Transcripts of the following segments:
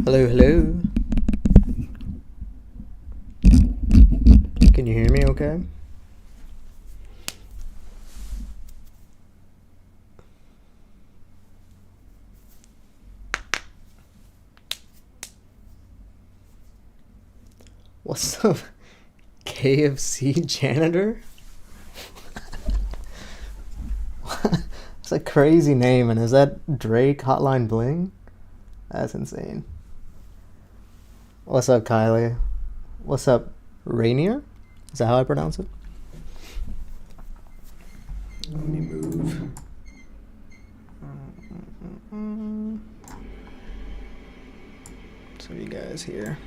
Hello, hello. Can you hear me okay? What's up, KFC janitor? It's a crazy name, and is that Drake Hotline Bling? That's insane. What's up, Kylie? What's up, Rainier? Is that how I pronounce it? Let me move. So you guys here.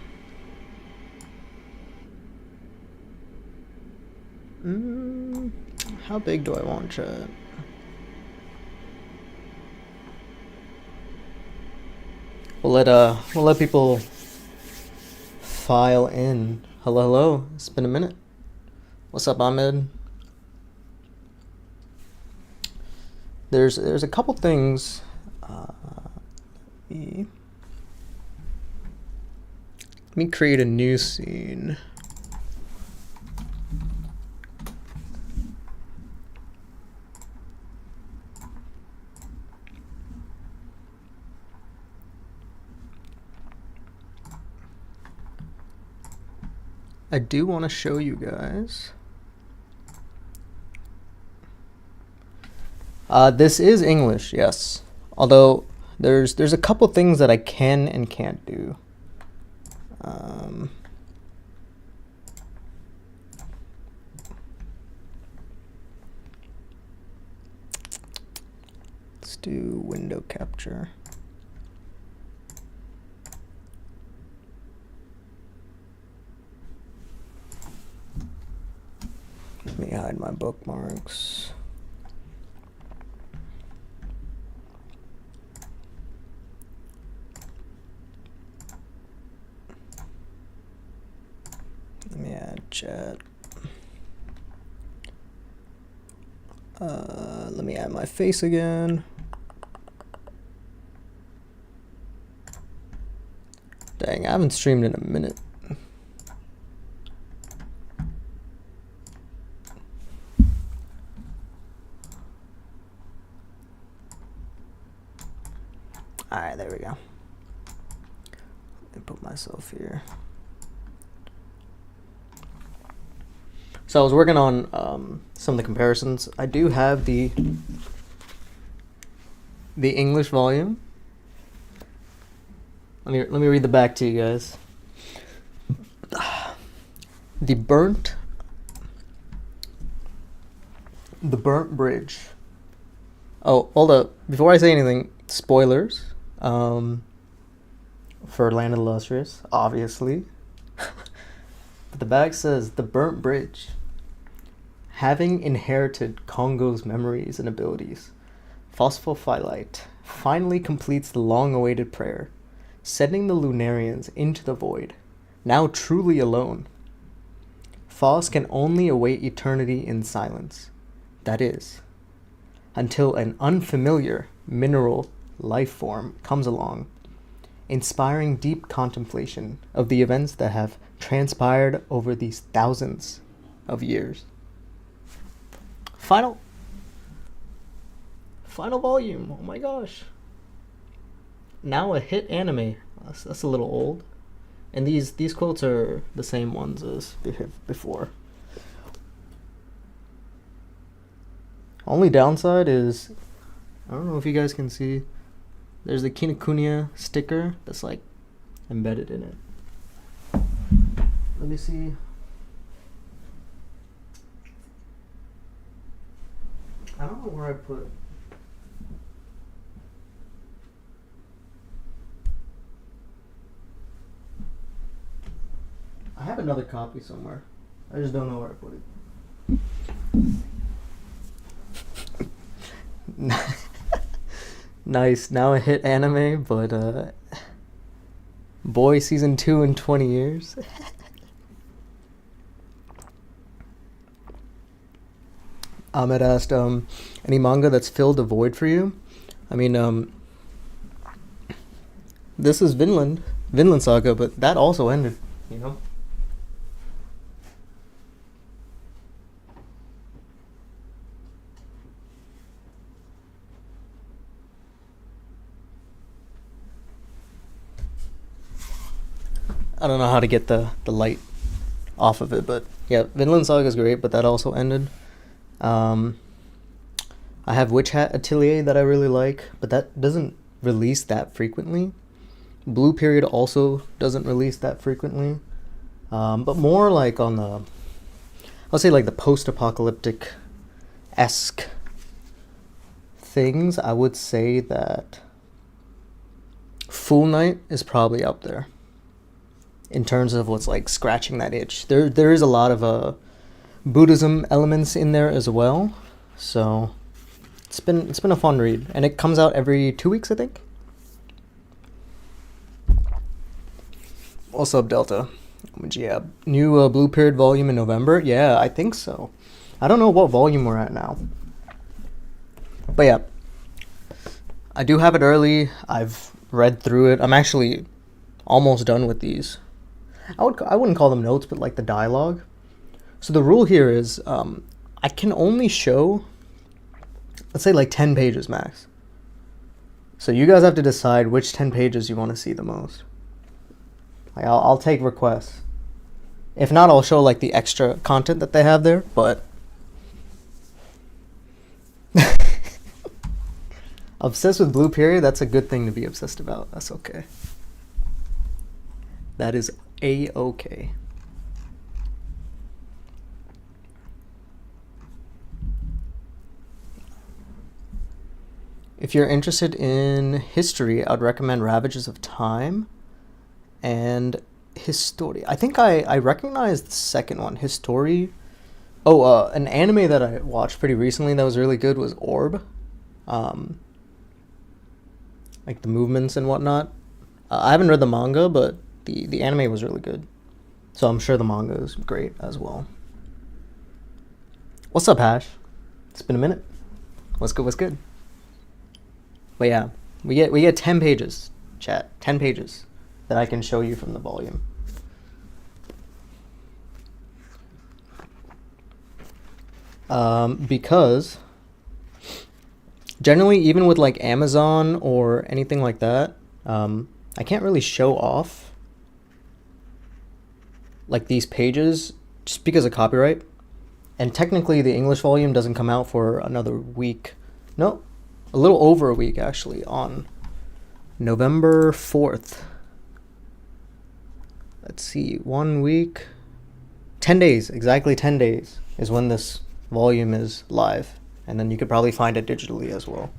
How big do I want chat? We'll let people file in. Hello, hello. It's been a minute. What's up, Ahmed? There's a couple things. Let me create a new scene. I do want to show you guys. This is English, yes. Although there's a couple things that I can and can't do. Let's do window capture. Let me hide my bookmarks. Let me add chat. Let me add my face again. Dang, I haven't streamed in a minute. Alright, there we go. Let me put myself here. So I was working on some of the comparisons. I do have the English volume. Let me read the back to you guys. The burnt bridge. Oh, hold up. Before I say anything, spoilers. For Land of the Lustrous, obviously. But the back says, the burnt bridge. Having inherited Congo's memories and abilities, Phosphophylite finally completes the long-awaited prayer, sending the Lunarians into the void, now truly alone. Phos can only await eternity in silence. That is, until an unfamiliar mineral life form comes along, inspiring deep contemplation of the events that have transpired over these thousands of years. Final volume. Oh my gosh. Now a hit anime. That's a little old. And these quotes are the same ones as before. Only downside is, I don't know if you guys can see, there's the Kinokuniya sticker that's like embedded in it. Let me see. I don't know where I put. I have another copy somewhere. I just don't know where I put it. Nice. Now a hit anime, but boy, season 2 in 20 years. Ahmed asked, any manga that's filled a void for you? I mean, this is Vinland Vinland Saga, but that also ended, you know? I don't know how to get the light off of it, but yeah, Vinland Saga is great, but that also ended. I have Witch Hat Atelier that I really like, but that doesn't release that frequently. Blue Period also doesn't release that frequently, but more like on the, I'll say like the post-apocalyptic-esque things. I would say that Fool Knight is probably up there in terms of what's like scratching that itch. There is a lot of Buddhism elements in there as well, so it's been a fun read, and it comes out every 2 weeks, I think. What's up, Delta? Yeah, new Blue Period volume in November. Yeah, I think so. I don't know what volume we're at now, but yeah, I do have it early. I've read through it. I'm actually almost done with these. I wouldn't call them notes, but like the dialogue. So the rule here is I can only show, let's say, like 10 pages max. So you guys have to decide which 10 pages you want to see the most. Like, I'll take requests. If not, I'll show like the extra content that they have there, but obsessed with Blue Period, that's a good thing to be obsessed about. That's okay. That is A-okay. If you're interested in history, I'd recommend Ravages of Time and History. I think I recognize the second one, History. Oh, an anime that I watched pretty recently that was really good was Orb. Like the movements and whatnot. I haven't read the manga, but the anime was really good. So I'm sure the manga is great as well. What's up, Hash? It's been a minute. What's good? What's good? But yeah, we get 10 pages, chat. 10 pages that I can show you from the volume. Because generally, even with like Amazon or anything like that, I can't really show off like these pages just because of copyright. And technically the English volume doesn't come out for another week. No, a little over a week actually, on November 4th. Let's see, 1 week, 10 days, exactly 10 days is when this volume is live. And then you could probably find it digitally as well.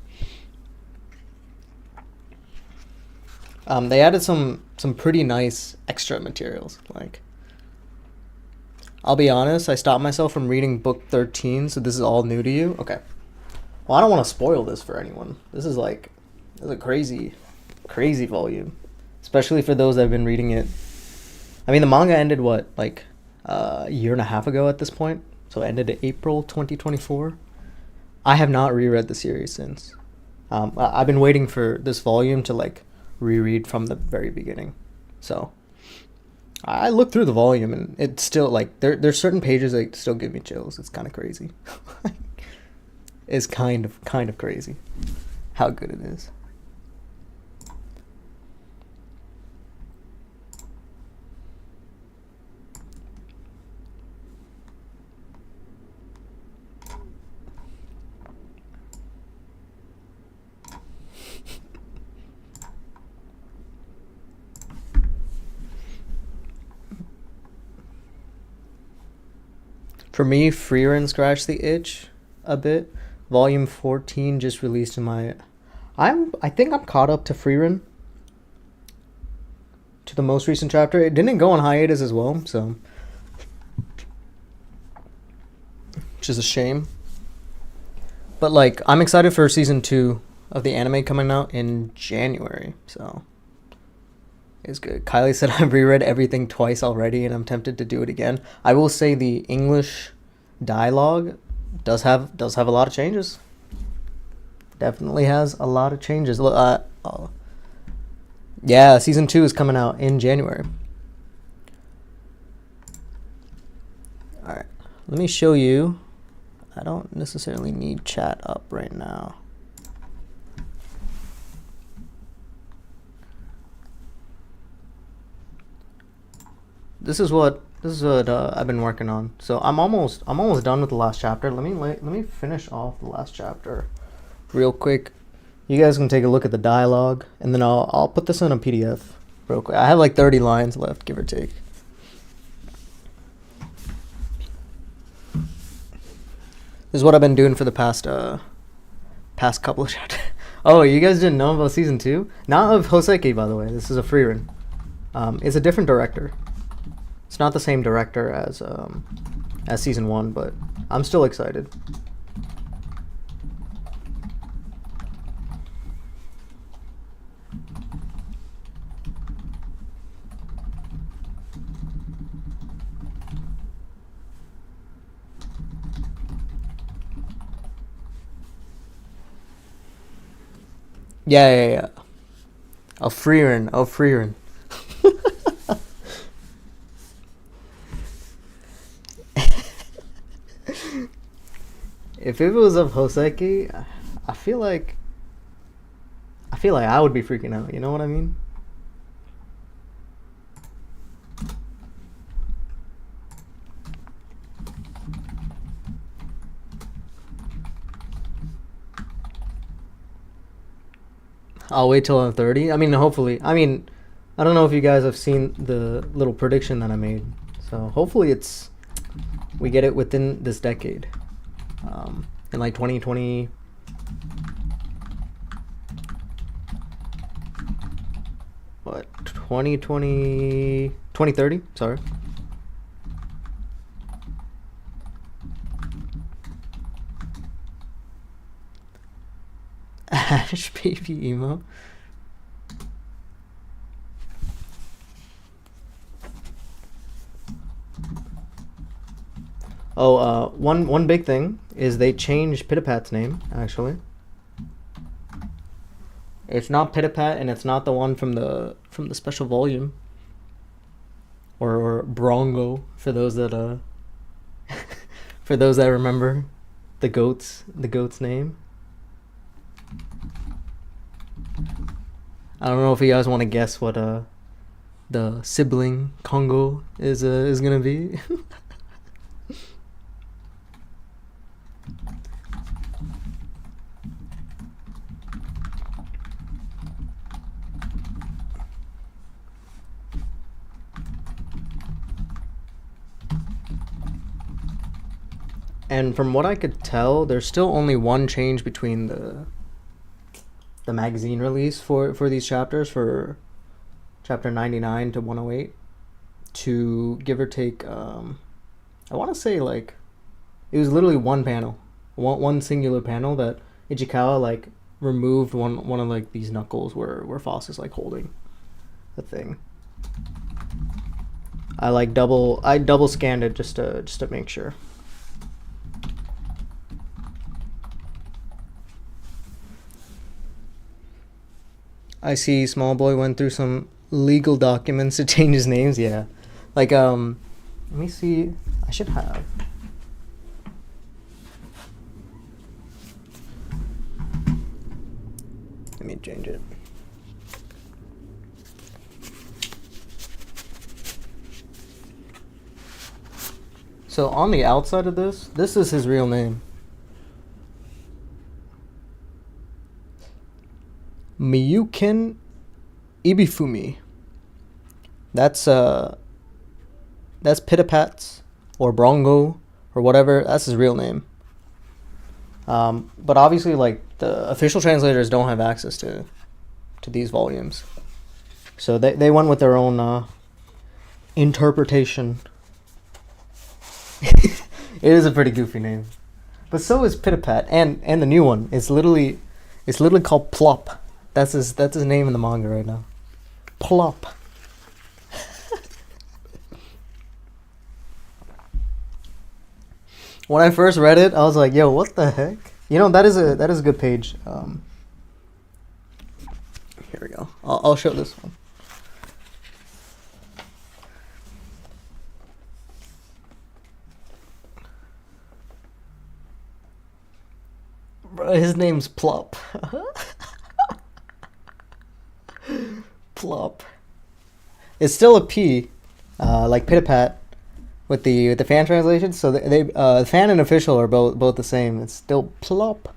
They added some pretty nice extra materials. Like, I'll be honest, I stopped myself from reading book 13, so this is all new to you. Okay. Well, I don't want to spoil this for anyone. This is a crazy, crazy volume, especially for those that have been reading it. I mean, the manga ended like a year and a half ago at this point, so it ended in April 2024. I have not reread the series since. I've been waiting for this volume to like reread from the very beginning. So I looked through the volume and it's still like there's certain pages that still give me chills. It's kind of crazy. It's kind of crazy how good it is. For me, Freerin scratched the itch a bit. Volume 14 just released in my... I think I'm caught up to Freerin. To the most recent chapter. It didn't go on hiatus as well, so... which is a shame. But, like, I'm excited for season 2 of the anime coming out in January, so... it's good. Kylie said I've reread everything twice already and I'm tempted to do it again. I will say the English dialogue does have a lot of changes. Definitely has a lot of changes. Yeah, season 2 is coming out in January. Alright, let me show you. I don't necessarily need chat up right now. This is what I've been working on. So I'm almost done with the last chapter. Let me finish off the last chapter real quick. You guys can take a look at the dialogue, and then I'll put this in a PDF real quick. I have like 30 lines left, give or take. This is what I've been doing for the past couple of chapters. Oh, you guys didn't know about season 2? Not of Houseki, by the way. This is a free run. It's a different director. It's not the same director as season 1, but I'm still excited. Yeah. A free run. If it was of Houseki, I feel like I would be freaking out. You know what I mean? I'll wait till I'm 30. I mean, hopefully. I mean, I don't know if you guys have seen the little prediction that I made. So hopefully we get it within this decade. In like 2020. What? 2030? Sorry. Ash baby emo. Oh, one big thing is they changed Pitapat's name, actually. It's not Pitapat, and it's not the one from the special volume. Or Brongo, for those that for those that remember the goat's name. I don't know if you guys want to guess what the sibling Congo is gonna be. And from what I could tell, there's still only one change between the magazine release for these chapters, for chapter 99 to 108, to give or take, I want to say like it was literally one panel, one singular panel that Ichikawa like removed one of like these knuckles where Foss is like holding the thing. I double scanned it just to make sure. I see Small Boy went through some legal documents to change his names. Yeah, like let me see. I should have. Let me change it. So on the outside of this is his real name. Miyuken Ibifumi. That's Pitapat's or Brongo or whatever. That's his real name. But obviously, like, the official translators don't have access to these volumes, so they went with their own interpretation. It is a pretty goofy name, but so is Pitapat, and the new one. It's literally called Plop. That's his name in the manga right now. Plop. When I first read it, I was like, "Yo, what the heck?" You know, that is a good page. Here we go. I'll show this one. Bro, his name's Plop. Plop. It's still a P, like Pitapat, with the fan translation. So they fan and official are both the same. It's still Plop.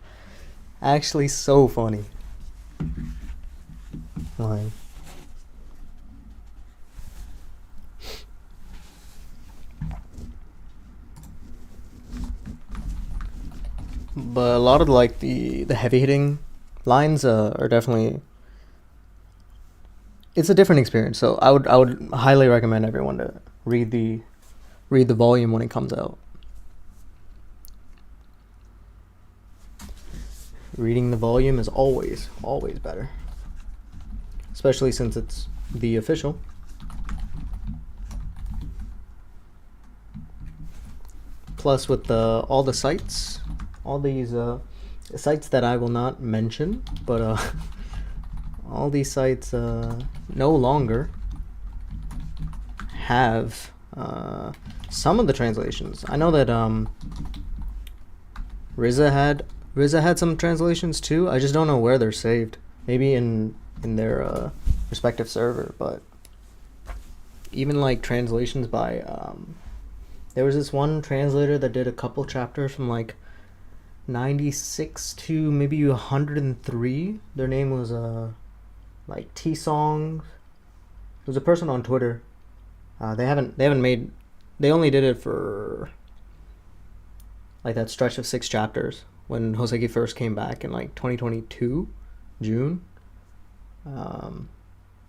Actually, so funny. Line. But a lot of like the heavy hitting lines are definitely, it's a different experience. So I would highly recommend everyone to read the volume when it comes out. Reading the volume is always better, especially since it's the official. Plus with all the sites, all these sites that I will not mention, but all these sites no longer have some of the translations. I know that RZA had some translations too. I just don't know where they're saved. Maybe in their respective server, but even like translations by there was this one translator that did a couple chapters from like 96 to maybe 103. Their name was like T Songs. It was a person on Twitter. They only did it for like that stretch of 6 chapters when Houseki first came back in like 2022 June.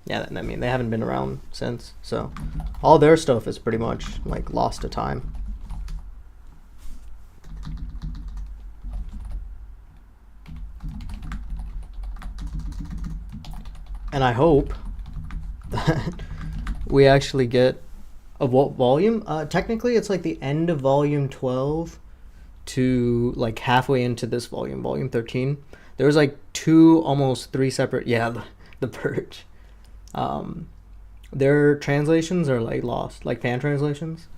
Yeah, I mean, they haven't been around since, so all their stuff is pretty much like lost to time. And I hope that we actually get a volume. Technically, it's like the end of volume 12 to like halfway into this volume, volume 13. There was like 2, almost 3 separate. Yeah, the Purge. Their translations are like lost, like fan translations.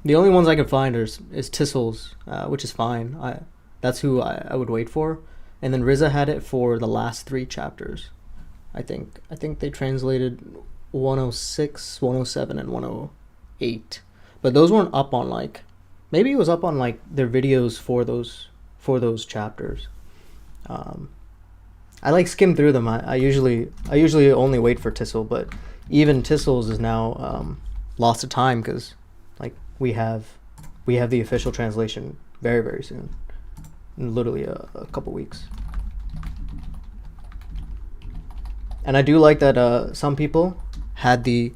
The only ones I can find is Tissel's, which is fine. That's who I would wait for. And then RZA had it for the last 3 chapters. I think they translated 106, 107, and 108. But those weren't up on like, maybe it was up on like their videos for those chapters. I like skim through them. I usually only wait for Tissel, but even Tissel's is now lost to time because like we have the official translation very, very soon. In literally a couple weeks. And I do like that some people had the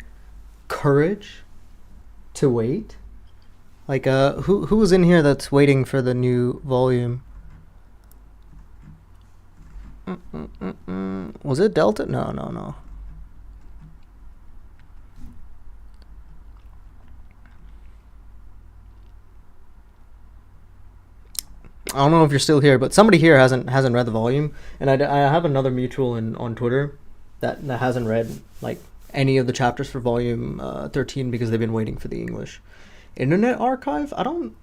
courage to wait. Like who was in here that's waiting for the new volume? Was it Delta? No. I don't know if you're still here, but somebody here hasn't read the volume, and I have another mutual on Twitter that hasn't read like any of the chapters for volume 13 because they've been waiting for the English. Internet Archive? I don't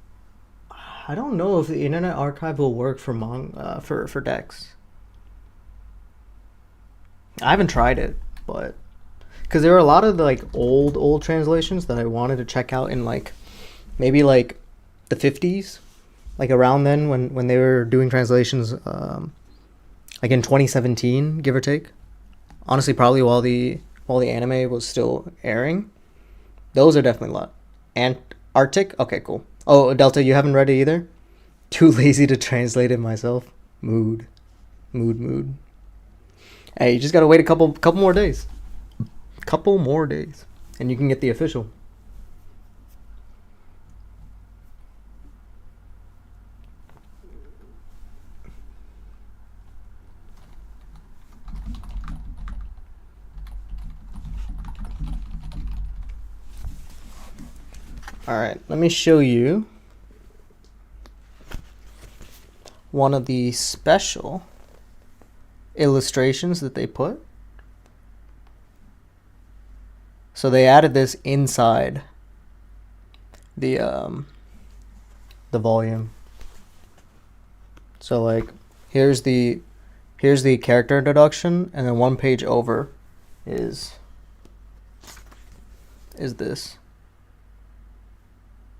know if the Internet Archive will work for decks. I haven't tried it, but because there were a lot of the like old translations that I wanted to check out in like maybe like the 50s. Like around then when they were doing translations, like in 2017, give or take. Honestly, probably while the anime was still airing. Those are definitely a lot. Arctic? Okay, cool. Oh, Delta, you haven't read it either? Too lazy to translate it myself. Mood. Hey, you just gotta wait a couple more days. Couple more days. And you can get the official. Alright, let me show you one of the special illustrations that they put. So they added this inside the volume. So like here's the character introduction, and then one page over is this.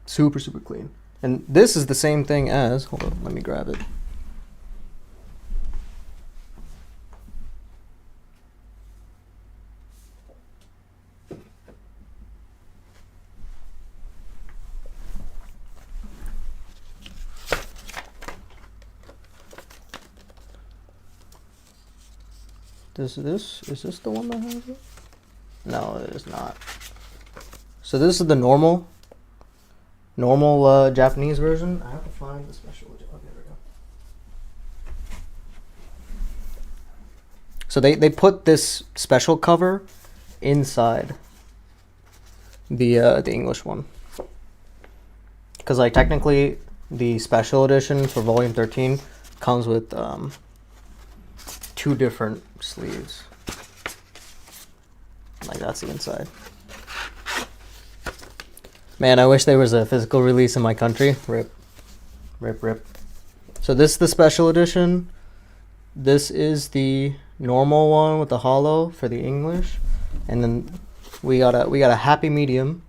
Super clean. And this is the same thing as, hold on, let me grab it. Is this the one that has it? No, it is not. So this is the normal Japanese version. I have to find the special. Okay, there we go. So they put this special cover inside the English one, because like technically the special edition for volume 13 comes with 2 different sleeves. Like that's the inside. Man, I wish there was a physical release in my country. Rip. So this is the special edition. This is the normal one with the hollow for the English, and then we got a happy medium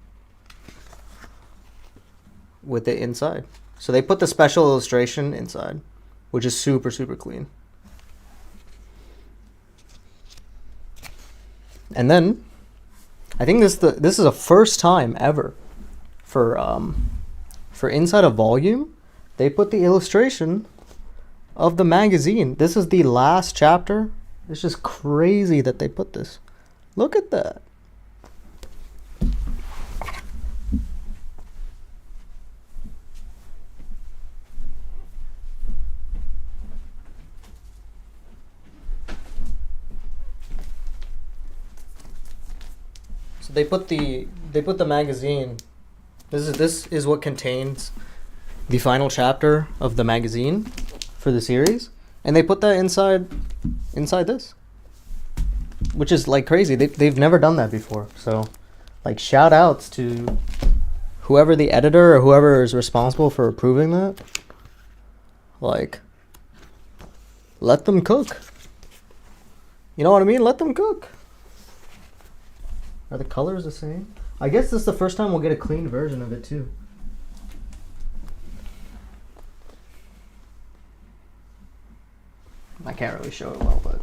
with it inside. So they put the special illustration inside, which is super clean. And then I think this is a first time ever for inside a volume they put the illustration of the magazine. This is the last chapter. It's just crazy that they put this. Look at that. So they put the magazine. This is what contains the final chapter of the magazine for the series, and they put that inside this, which is like crazy. They've never done that before. So, like, shout outs to whoever the editor or whoever is responsible for approving that. Like, let them cook. You know what I mean? Let them cook. Are the colors the same? I guess this is the first time we'll get a clean version of it too. I can't really show it well, but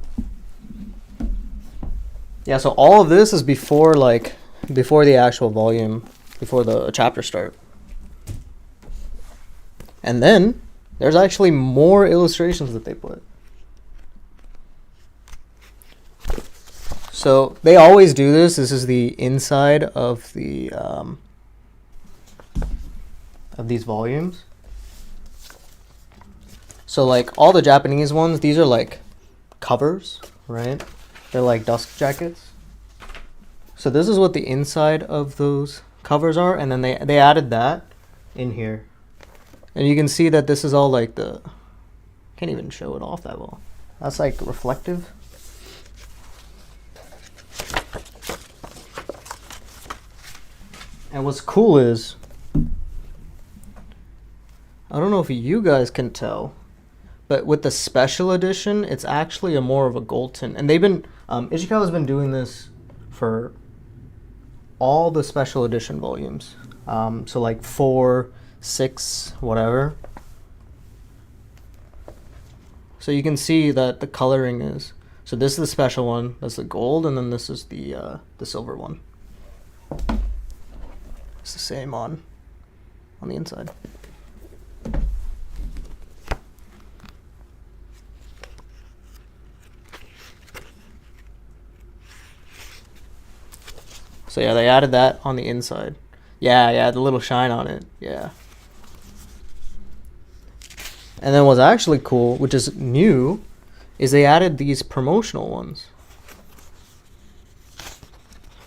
yeah, so all of this is before the actual volume, before the chapter start. And then there's actually more illustrations that they put. So they always do this. This is the inside of the of these volumes. So like all the Japanese ones, these are like covers, right? They're like dust jackets. So this is what the inside of those covers are, and then they added that in here. And you can see that this is all like can't even show it off that well. That's like reflective. And what's cool is, I don't know if you guys can tell, but with the special edition, it's actually more of a gold tint. And they've been, Ishikawa's been doing this for all the special edition volumes. So like 4, 6, whatever. So you can see that the coloring is, so this is the special one, that's the gold, and then this is the silver one. It's the same on the inside. So yeah, they added that on the inside. Yeah, the little shine on it. Yeah. And then what's actually cool, which is new, is they added these promotional ones.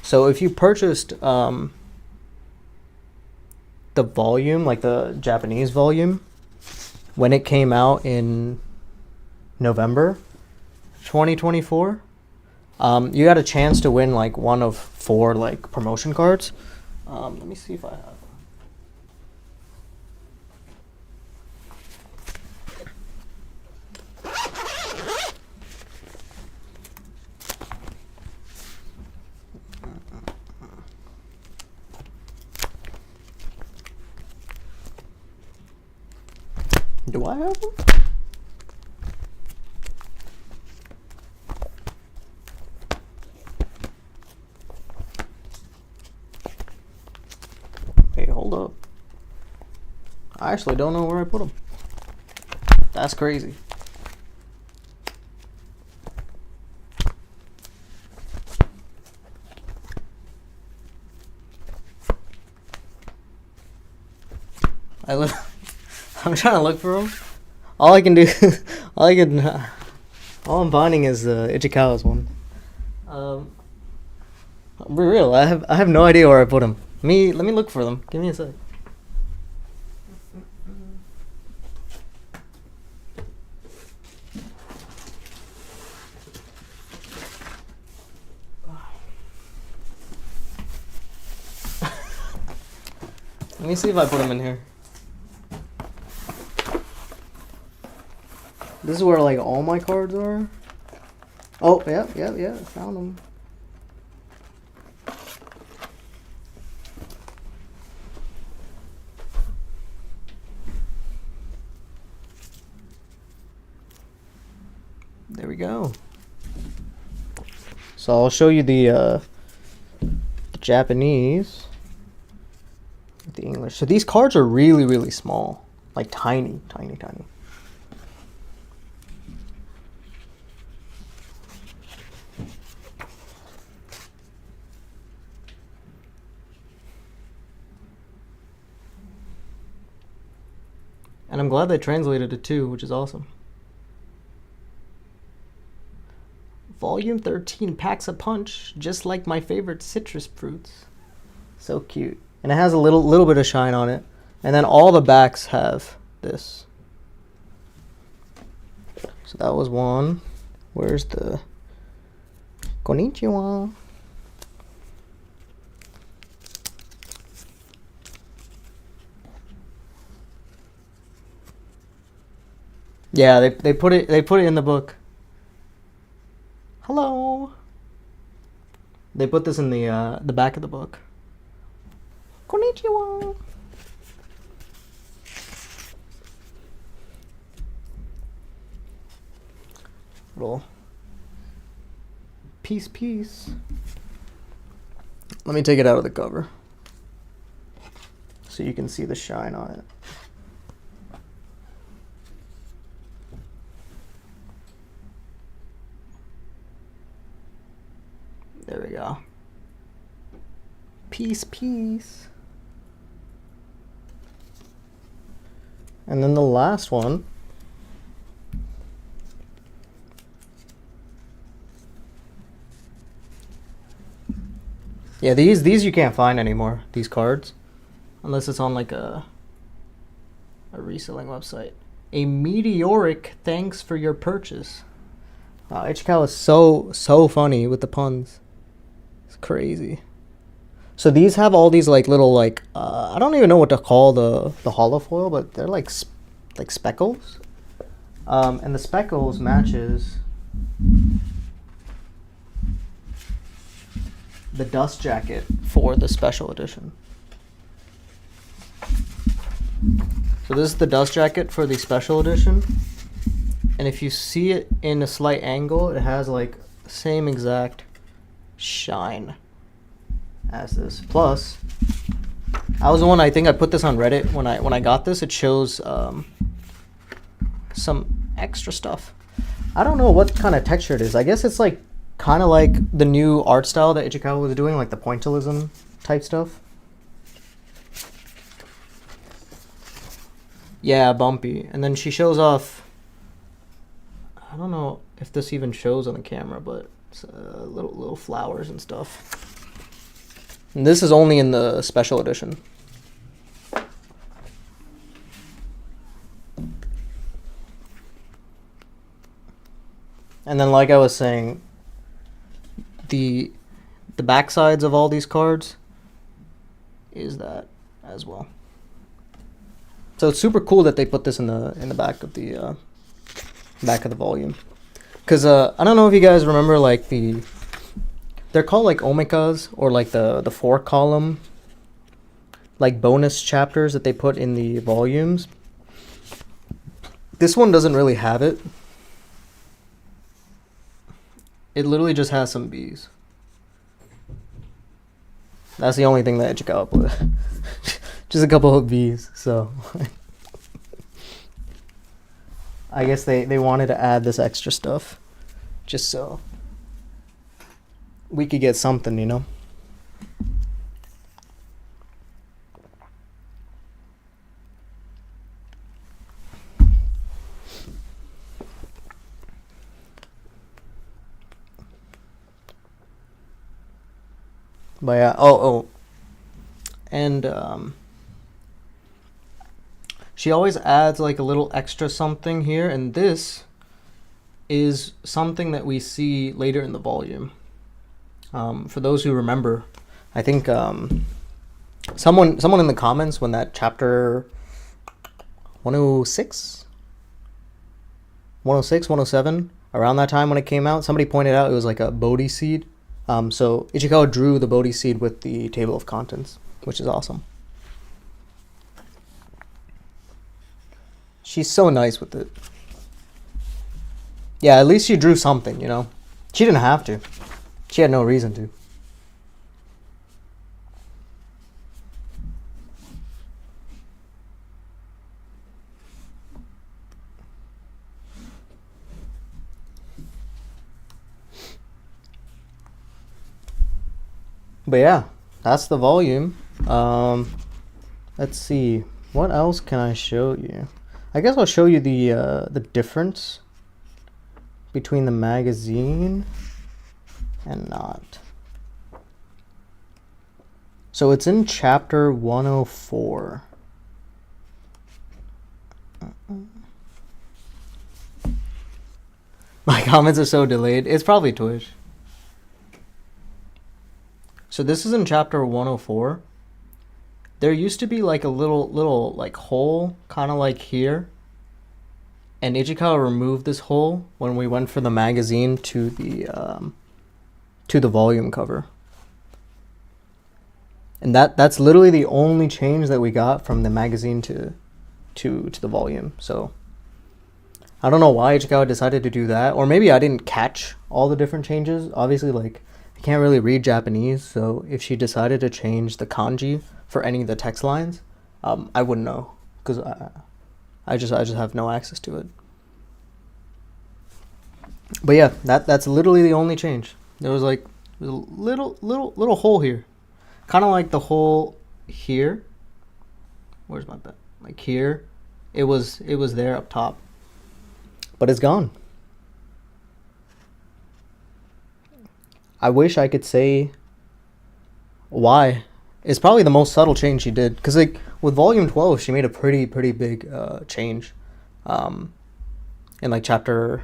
So if you purchased the volume, like the Japanese volume, when it came out in November, 2024. You got a chance to win like one of 4 like promotion cards. Let me see if I have. Do I have them? Hey, hold up. I actually don't know where I put them. That's crazy. I'm trying to look for them. All I can do, all I'm finding is Ichikawa's one. Be real, I have no idea where I put them. Let me look for them. Give me a sec. Let me see if I put them in here. This is where like all my cards are. Oh, yeah, found them. There we go. So I'll show you the Japanese with the English. So these cards are really, really small, like tiny. And I'm glad they translated it too, which is awesome. Volume 13 packs a punch, just like my favorite citrus fruits. So cute. And it has a little bit of shine on it. And then all the backs have this. So that was one. Where's the Konnichiwa? Yeah, they put it in the book. Hello. They put this in the back of the book. Konnichiwa. Little piece. Let me take it out of the cover so you can see the shine on it. There we go. Piece. And then the last one. Yeah, these you can't find anymore, these cards. Unless it's on like a reselling website. A meteoric thanks for your purchase. Wow, Ichikawa is so funny with the puns. It's crazy. So these have all these like little like I don't even know what to call the hollow foil, but they're like speckles. And the speckles matches the dust jacket for the special edition. So this is the dust jacket for the special edition. And if you see it in a slight angle, it has like the same exact shine as this. Plus, I was the one, I think I put this on Reddit when I got this. It shows some extra stuff. I don't know what kind of texture it is. I guess it's like kind of like the new art style that Ichikawa was doing, like the pointillism type stuff. Yeah, bumpy. And then she shows off, I don't know if this even shows on the camera, but it's little flowers and stuff. And this is only in the special edition. And then, like I was saying, the backsides of all these cards is that as well. So it's super cool that they put this in the back of the volume. Because I don't know if you guys remember, like, they're called like omikas, or like the 4-column like bonus chapters that they put in the volumes. This one doesn't really have it. It literally just has some B's. That's the only thing that Ichikawa put. Just a couple of B's, so I guess they wanted to add this extra stuff just so we could get something, you know? But yeah, and she always adds like a little extra something here, and this is something that we see later in the volume. For those who remember, I think someone in the comments, when that chapter 106, 107, around that time when it came out, somebody pointed out it was like a Bodhi seed. So Ichikawa drew the Bodhi seed with the table of contents, which is awesome. She's so nice with it. Yeah, at least she drew something, you know? She didn't have to. She had no reason to. But yeah, that's the volume. Let's see. What else can I show you? I guess I'll show you the difference between the magazine and not. So it's in chapter 104. My comments are so delayed. It's probably Twitch. So this is in chapter 104. There used to be like a little like hole, kind of like here. And Ichikawa removed this hole when we went for the magazine to the volume cover. And that's literally the only change that we got from the magazine to the volume. So I don't know why Ichikawa decided to do that, or maybe I didn't catch all the different changes. Obviously, like, I can't really read Japanese, so if she decided to change the kanji for any of the text lines, I wouldn't know, because I just have no access to it. But yeah, that's literally the only change. There was like a little hole here, kind of like the hole here. Where's my pen? Like here, it was there up top, but it's gone. I wish I could say why. It's probably the most subtle change she did, because like with volume 12 she made a pretty big change in like chapter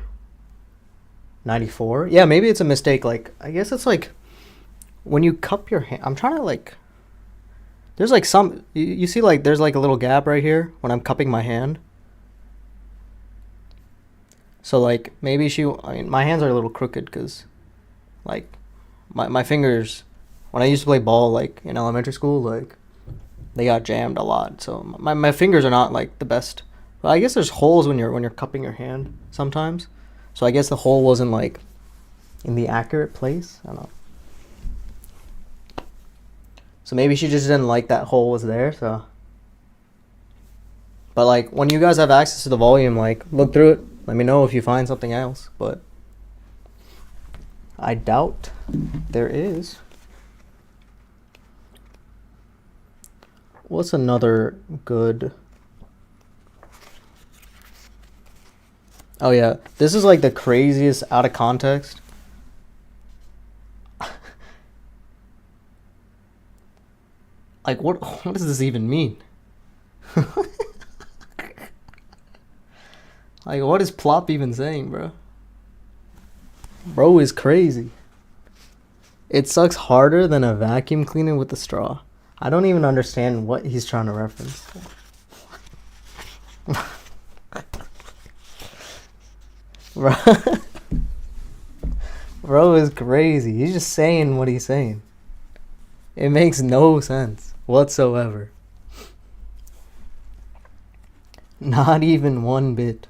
94. Yeah, maybe it's a mistake. Like, I guess it's like when you cup your hand, I'm trying to like, there's like some, you see like there's like a little gap right here when I'm cupping my hand. So like maybe I mean, my hands are a little crooked because like my fingers, when I used to play ball like in elementary school, like they got jammed a lot. So my fingers are not like the best. But I guess there's holes when you're cupping your hand sometimes. So I guess the hole wasn't like in the accurate place. I don't know. So maybe she just didn't like that hole was there. So, but like when you guys have access to the volume, like look through it. Let me know if you find something else. But I doubt there is. What's another good? Oh yeah, this is like the craziest out of context. Like what does this even mean? Like what is plop even saying, bro? Bro is crazy. It sucks harder than a vacuum cleaner with a straw. I don't even understand what he's trying to reference. Bro is crazy. He's just saying what he's saying. It makes no sense whatsoever. Not even one bit.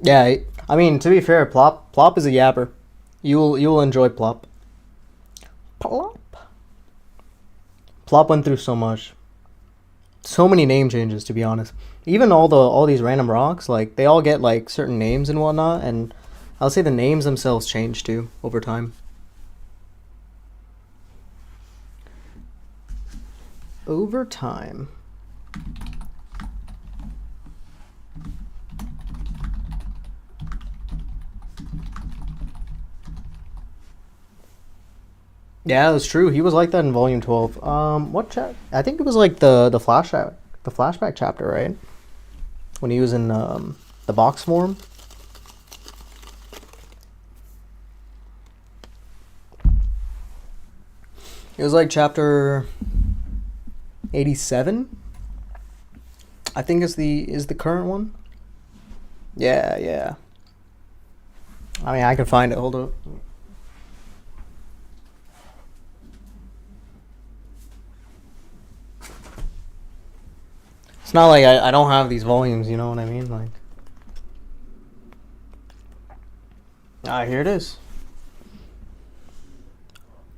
Yeah, I mean, to be fair, Plop is a yapper. You'll enjoy Plop. Plop went through so much. So many name changes, to be honest. Even all these random rocks, like, they all get, like, certain names and whatnot, and I'll say the names themselves change, too, over time. Over time. Yeah, that's true. He was like that in Volume 12. What I think it was like the flashback chapter, right? When he was in the box form. It was like chapter 87. I think is the current one. Yeah. I mean, I can find it. Hold up. It's not like I don't have these volumes, you know what I mean? Like, here it is.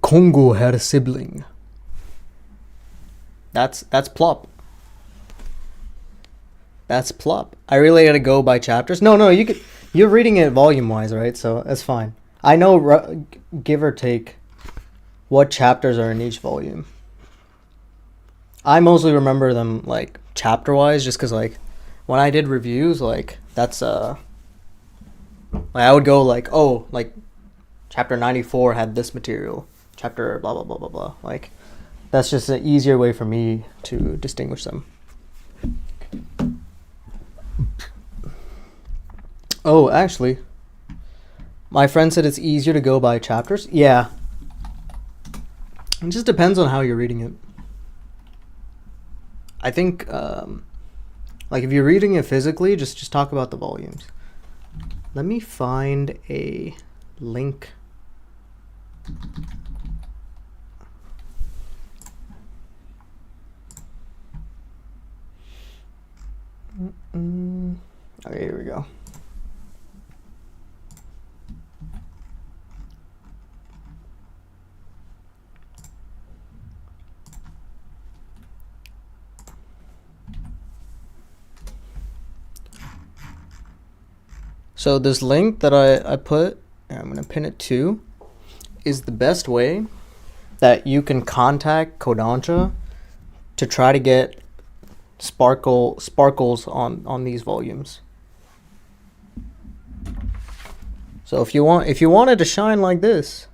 Kongo had a sibling. That's Plop. That's Plop. I really gotta go by chapters. No, you're reading it volume wise, right? So that's fine. I know, give or take, what chapters are in each volume. I mostly remember them like chapter wise, just because like when I did reviews, like that's like I would go like, oh, like chapter 94 had this material, chapter blah blah blah blah blah. Like that's just an easier way for me to distinguish them. Oh, actually, my friend said it's easier to go by chapters. Yeah, it just depends on how you're reading it. I think, like, if you're reading it physically, just talk about the volumes. Let me find a link. Okay, here we go. So this link that I put, and I'm going to pin it too, is the best way that you can contact Kodansha to try to get sparkles on these volumes. So if you wanted to shine like this,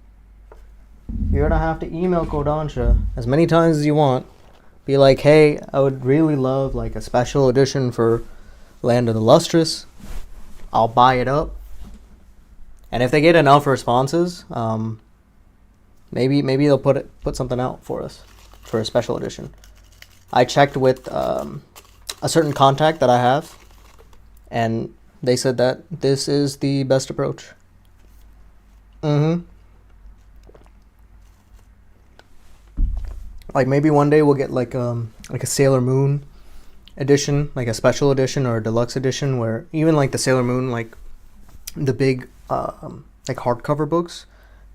you're going to have to email Kodansha as many times as you want. Be like, hey, I would really love like a special edition for Land of the Lustrous. I'll buy it up, and if they get enough responses, maybe they'll put something out for us for a special edition. I checked with a certain contact that I have, and they said that this is the best approach. Like maybe one day we'll get like a Sailor Moon edition, like a special edition or a deluxe edition, where even like the Sailor Moon, like the big like hardcover books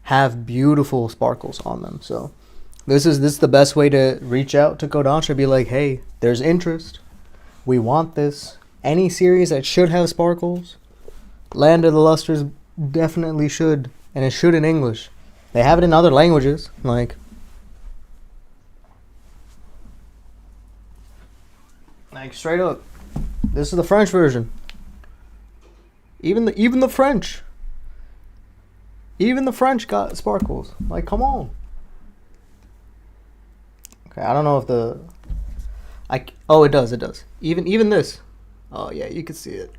have beautiful sparkles on them. So this is the best way to reach out to Kodansha, be like, hey, there's interest, we want this. Any series that should have sparkles, Land of the Lustrous definitely should, and it should in English. They have it in other languages, like straight up, this is the French version. Even the French got sparkles. Like, come on. Okay, I don't know if oh, it does. Even this. Oh yeah, you can see it.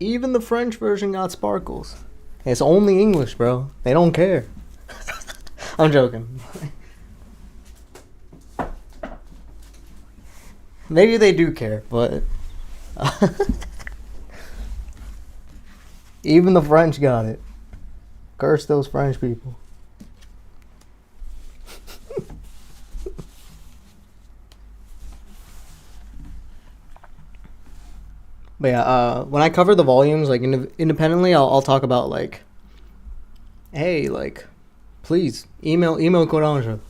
Even the French version got sparkles. It's only English, bro. They don't care. I'm joking. Maybe they do care, but even the French got it. Curse those French people. But yeah, when I cover the volumes, like independently, I'll talk about like, hey, like, please email Courage.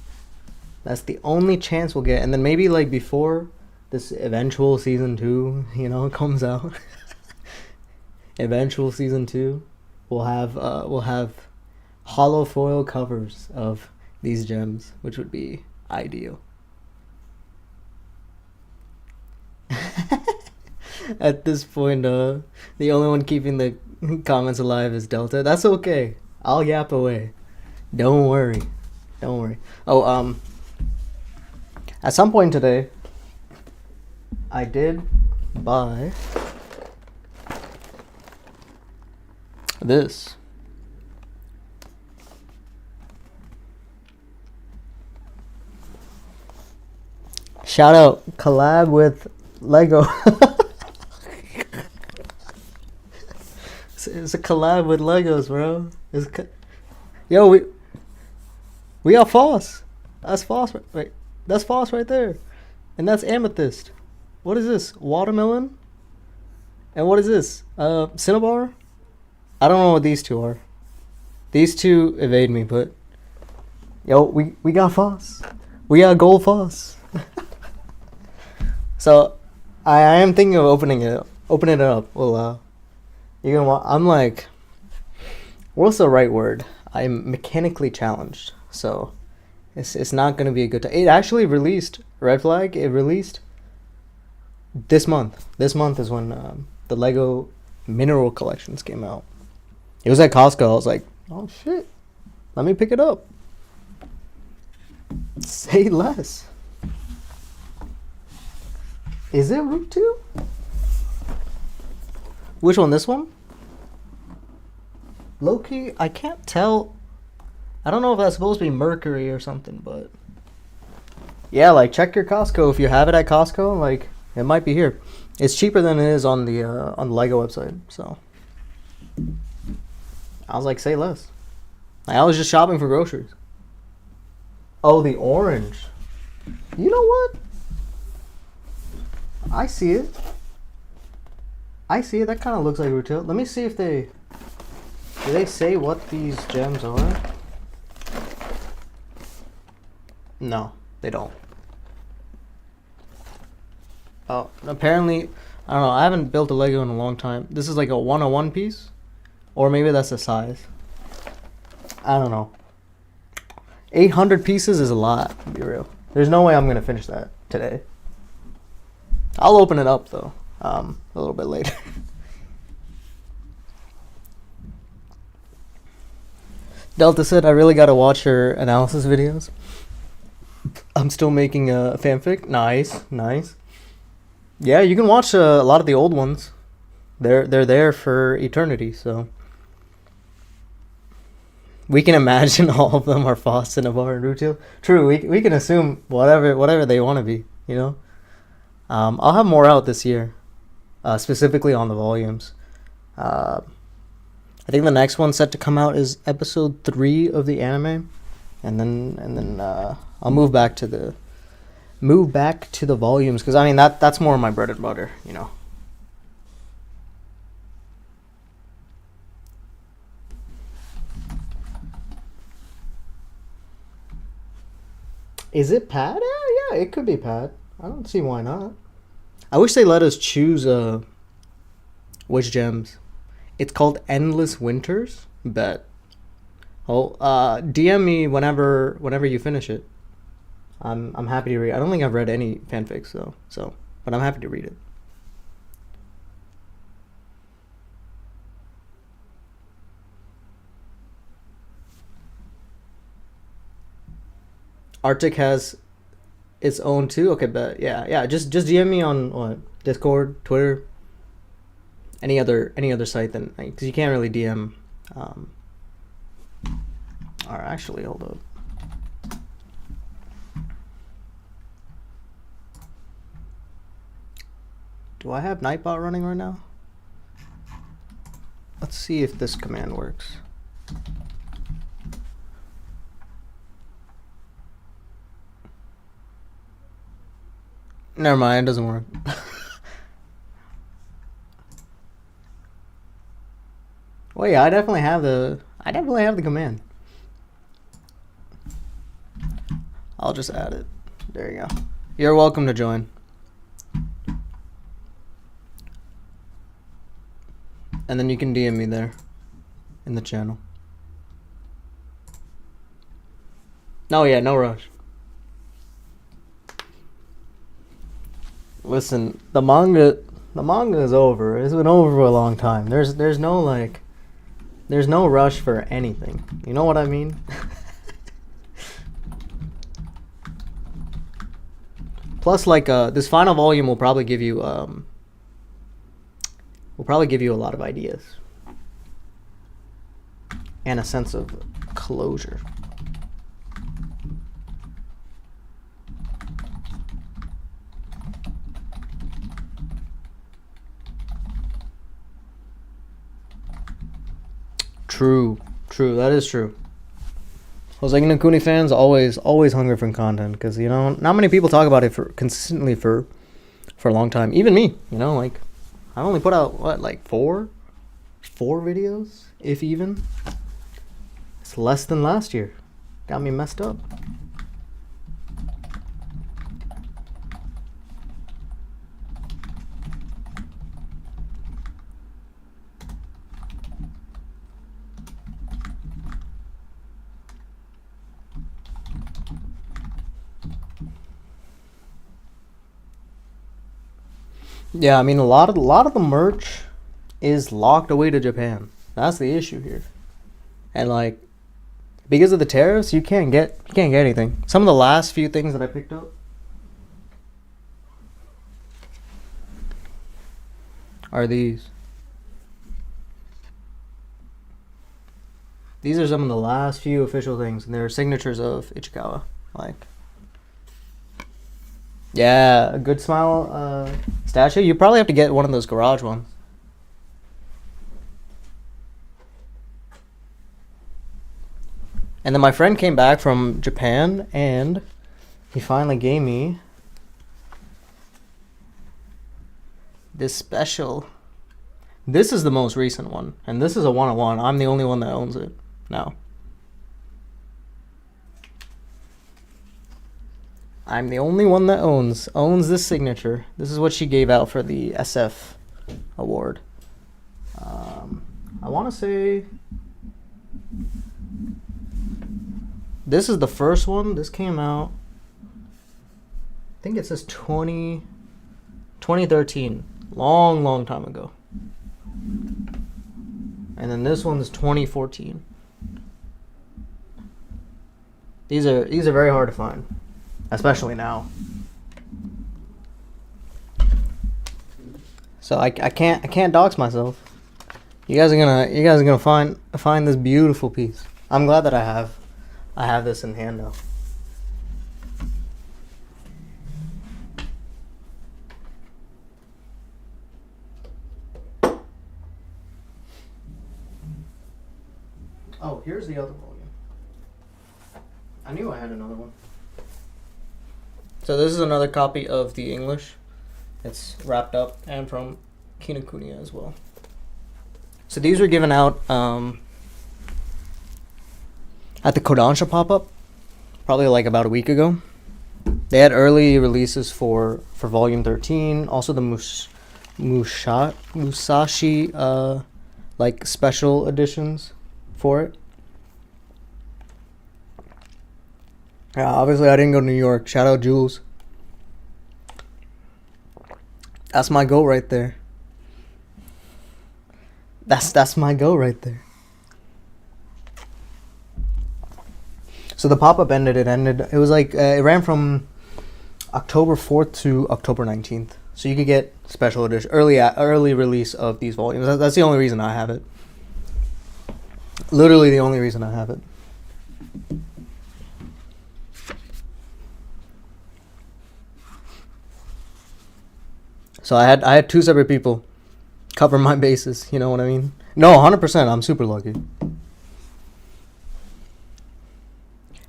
That's the only chance we'll get, and then maybe like before this eventual season 2, comes out. Eventual season 2, we'll have hollow foil covers of these gems, which would be ideal. At this point, the only one keeping the comments alive is Delta. That's okay. I'll yap away. Don't worry. Oh, at some point today, I did buy this. Shout out, collab with Lego. It's a collab with Legos, bro. Yo, we got Foss. That's Foss. Wait, that's Foss right there, and that's Amethyst. What is this? Watermelon. And what is this? Cinnabar. I don't know what these two are. These two evade me, but yo, we got Foss. We got gold Foss. So, I am thinking of opening it up. Well, I'm like, what's the right word? I'm mechanically challenged, so it's not gonna be a good time. It actually released Red Flag. It released this month. This month is when the Lego Mineral Collections came out. It was at Costco. I was like, oh shit, let me pick it up. Say less. Is it Route 2? Which one? This one? Low-key, I can't tell. I don't know if that's supposed to be Mercury or something, but yeah, like check your Costco. If you have it at Costco, like it might be here. It's cheaper than it is on the Lego website. So I was like, say less. I was just shopping for groceries. Oh, the orange. You know what? I see it. That kind of looks like retail. Let me see if do they say what these gems are? No, they don't. Oh, apparently, I don't know. I haven't built a Lego in a long time. This is like a 101 piece, or maybe that's the size. I don't know. 800 pieces is a lot, to be real. There's no way I'm gonna finish that today. I'll open it up though, a little bit later. Delta said, I really gotta watch your analysis videos. I'm still making a fanfic. Nice. Yeah, you can watch a lot of the old ones. They're there for eternity, so we can imagine all of them are Foss, Cinnabar, and Rutil. True, we can assume whatever they want to be, you know. I'll have more out this year, specifically on the volumes. I think the next one set to come out is episode 3 of the anime, and then I'll move back to the volumes, because I mean that's more my bread and butter, you know. Is it pad? Yeah, it could be pad. I don't see why not. I wish they let us choose which gems. It's called Endless Winters. Bet. Oh, DM me whenever you finish it. I'm happy to read. I don't think I've read any fanfics though, but I'm happy to read it. Arctic has its own too. Okay, but yeah. Just DM me on what, Discord, Twitter, any other site, then, because you can't really DM. Or actually, hold up. Do I have Nightbot running right now? Let's see if this command works. Never mind, it doesn't work. Well, yeah, I definitely have the command. I'll just add it. There you go. You're welcome to join. And then you can DM me there in the channel. No, yeah, no rush. Listen, the manga is over. It's been over for a long time. There's no rush for anything. You know what I mean? Plus, like, this final volume will probably give you a lot of ideas and a sense of closure. True, that is true. Houseki and Kuni fans always hungry for content, because, you know, not many people talk about it consistently for a long time. Even me, you know, like, I've only put out, what, like four videos, if even. It's less than last year. Got me messed up. Yeah, I mean, a lot of the merch is locked away to Japan. That's the issue here. And, like, because of the tariffs, you can't get anything. Some of the last few things that I picked up are these. These are some of the last few official things, and they're signatures of Ichikawa. Like, yeah, a good smile statue. You probably have to get one of those garage ones. And then my friend came back from Japan, and he finally gave me this special. This is the most recent one, and this is a one-on-one. I'm the only one that owns it now. I'm the only one that owns this signature. This is what she gave out for the SF award. I want to say this is the first one. This came out, I think it says 2013. Long time ago. And then this one's 2014. These are very hard to find, especially now. So I can't dox myself. You guys are gonna find this beautiful piece. I'm glad that I have this in hand now. Oh, here's the other volume. I knew I had another one. So this is another copy of the English. It's wrapped up, and from Kinokuniya as well. So these were given out at the Kodansha pop-up, probably like about a week ago. They had early releases for volume 13, also the Musashi like special editions for it. Yeah, obviously I didn't go to New York. Shout out Jules. That's my goal right there. That's my goal right there. So the pop-up ended. It was like it ran from October 4th to October 19th. So you could get special edition, early release of these volumes. That's the only reason I have it. Literally the only reason I have it. So I had two separate people cover my bases. You know what I mean? No, 100%. I'm super lucky.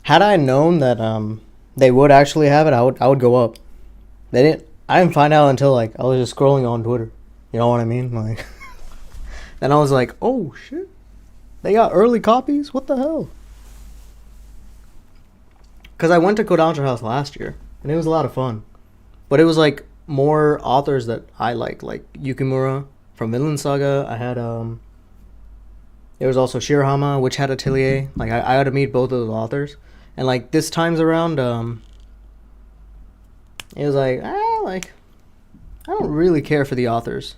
Had I known that they would actually have it, I would go up. I didn't find out until like I was just scrolling on Twitter. You know what I mean? Like, then I was like, oh shit, they got early copies. What the hell? Because I went to Kodansha House last year and it was a lot of fun, but it was like more authors that I like Yukimura from Vinland Saga. I had there was also Shirahama, which had Atelier. Like I got to meet both of those authors, and like this time's around, it was like I don't really care for the authors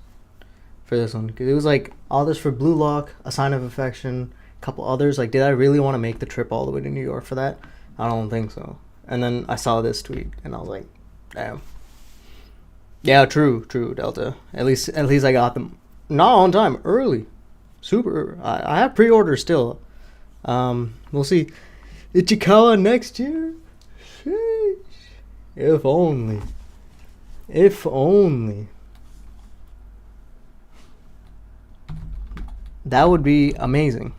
for this one, because it was like authors for Blue Lock, A Sign of Affection, a couple others. Like, did I really want to make the trip all the way to New York for that? I don't think so. And then I saw this tweet and I was like, damn. Yeah, true, Delta. At least I got them not on time, early, super. I have pre-orders still. We'll see. Ichikawa next year. Sheesh. If only. That would be amazing.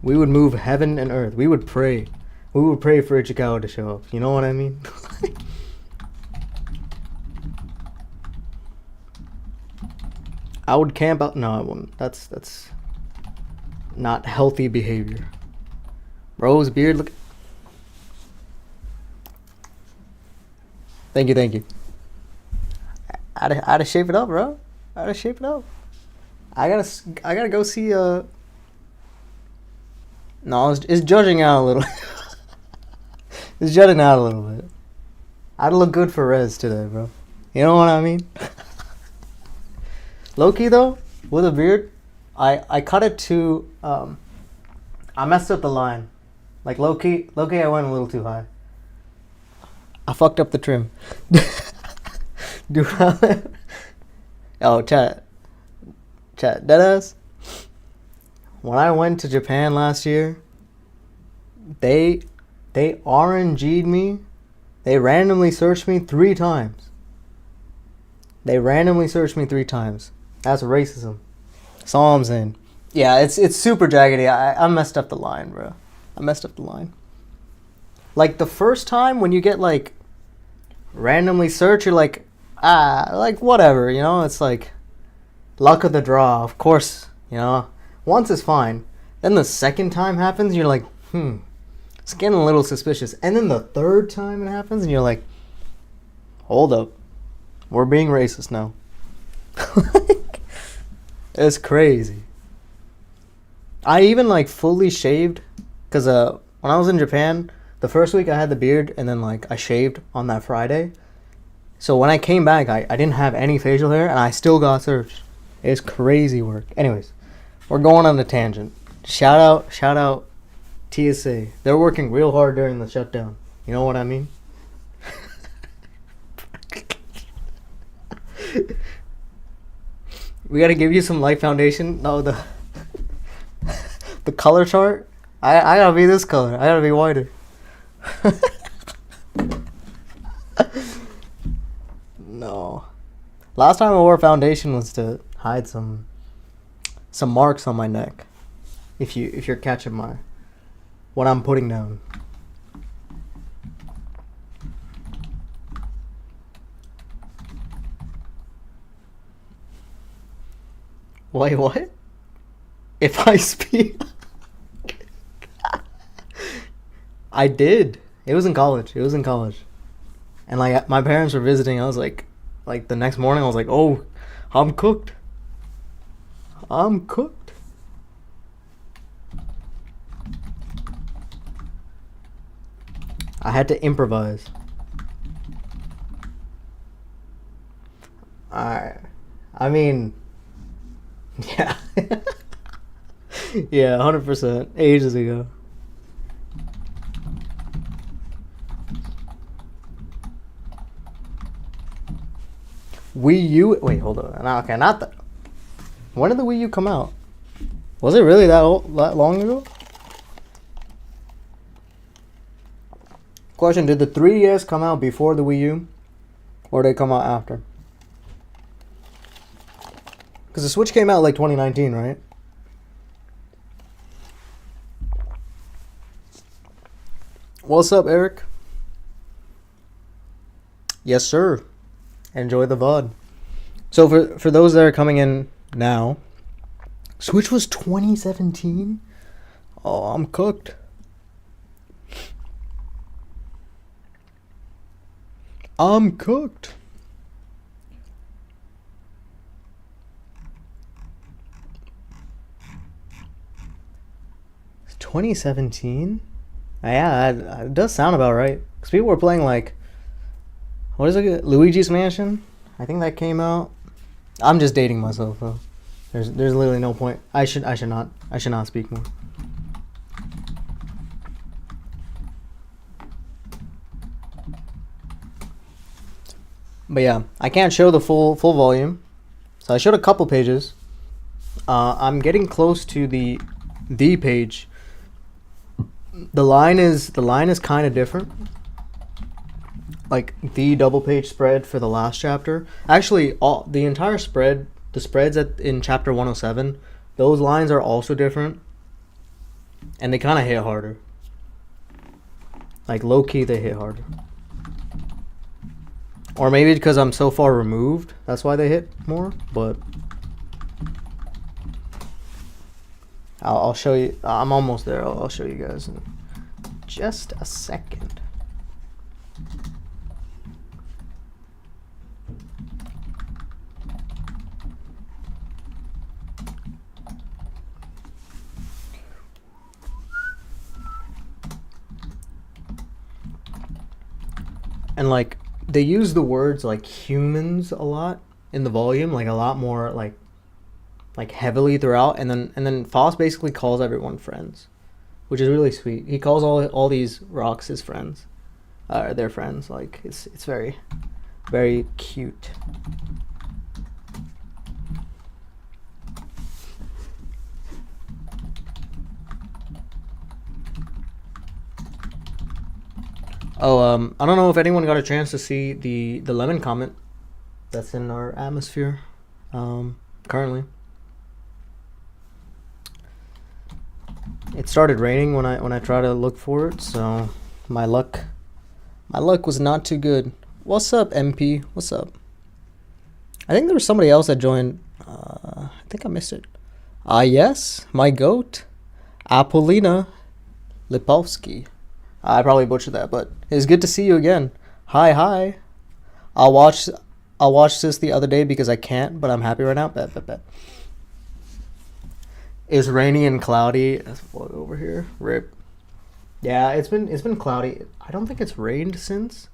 We would move heaven and earth. We would pray. We would pray for Ichikawa to show up. You know what I mean? I would camp out. No, I wouldn't. That's not healthy behavior. Bro's beard look. Thank you. I had to shape it up, bro. I gotta go see No, it's judging out a little. It's jutting out a little bit. I'd look good for Rez today, bro. You know what I mean? Low-key though, with a beard, I cut it to I messed up the line. Like low-key I went a little too high. I fucked up the trim. Dude, oh, chat, deadass. When I went to Japan last year, they RNG'd me. They randomly searched me 3 times. That's racism. That's all I'm saying. Yeah, it's super jaggedy. I messed up the line, bro. Like the first time when you get like randomly search, you're like, like whatever, you know? It's like luck of the draw, of course, you know? Once is fine. Then the second time happens, you're like, it's getting a little suspicious. And then the third time it happens, and you're like, hold up. We're being racist now. It's crazy. I even like fully shaved, because when I was in Japan, the first week I had the beard, and then like I shaved on that Friday. So when I came back, I didn't have any facial hair, and I still got searched. It's crazy work. Anyways, we're going on a tangent. Shout out TSA. They're working real hard during the shutdown. You know what I mean? We gotta give you some light foundation. No, the color chart. I gotta be this color. I gotta be whiter. No. Last time I wore foundation was to hide some marks on my neck. If you're catching what I'm putting down. Wait, what? If I speak, I did. It was in college. And like my parents were visiting. I was like the next morning I was like, oh, I'm cooked. I had to improvise. I mean, yeah. Yeah, 100%. Ages ago. Wii U. Wait, hold on. Okay, not that. When did the Wii U come out? Was it really that long ago? Question: did the 3DS come out before the Wii U, or did it come out after? Because the Switch came out like 2019, right? What's up, Eric? Yes, sir. Enjoy the VOD. So for those that are coming in now, Switch was 2017? Oh, I'm cooked. I'm cooked. It's 2017? Yeah, it does sound about right. Because people were playing like, what is it? Luigi's Mansion? I think that came out. I'm just dating myself though. There's literally no point. I should not speak more. But yeah, I can't show the full volume. So I showed a couple pages. I'm getting close to the page. The line is kind of different. Like the double page spread for the last chapter. Actually, the entire spread, the spreads in chapter 107, those lines are also different, and they kind of hit harder. Like low key, they hit harder. Or maybe because I'm so far removed, that's why they hit more. But I'll show you. I'm almost there. I'll show you guys in just a second. And like they use the words like humans a lot in the volume, like a lot more like heavily throughout, and then Foss basically calls everyone friends, which is really sweet. He calls all these rocks his friends, their friends. Like it's very, very cute. Oh, I don't know if anyone got a chance to see the lemon comet that's in our atmosphere currently. It started raining when I tried to look for it, so my luck was not too good. What's up, MP? What's up? I think there was somebody else that joined. I think I missed it. Yes, my goat, Apolina Lipovsky. I probably butchered that, but it's good to see you again. Hi. I'll watch this the other day because I can't, but I'm happy right now. Bet. It's rainy and cloudy. Let's float over here. Rip. Yeah, it's been cloudy. I don't think it's rained since,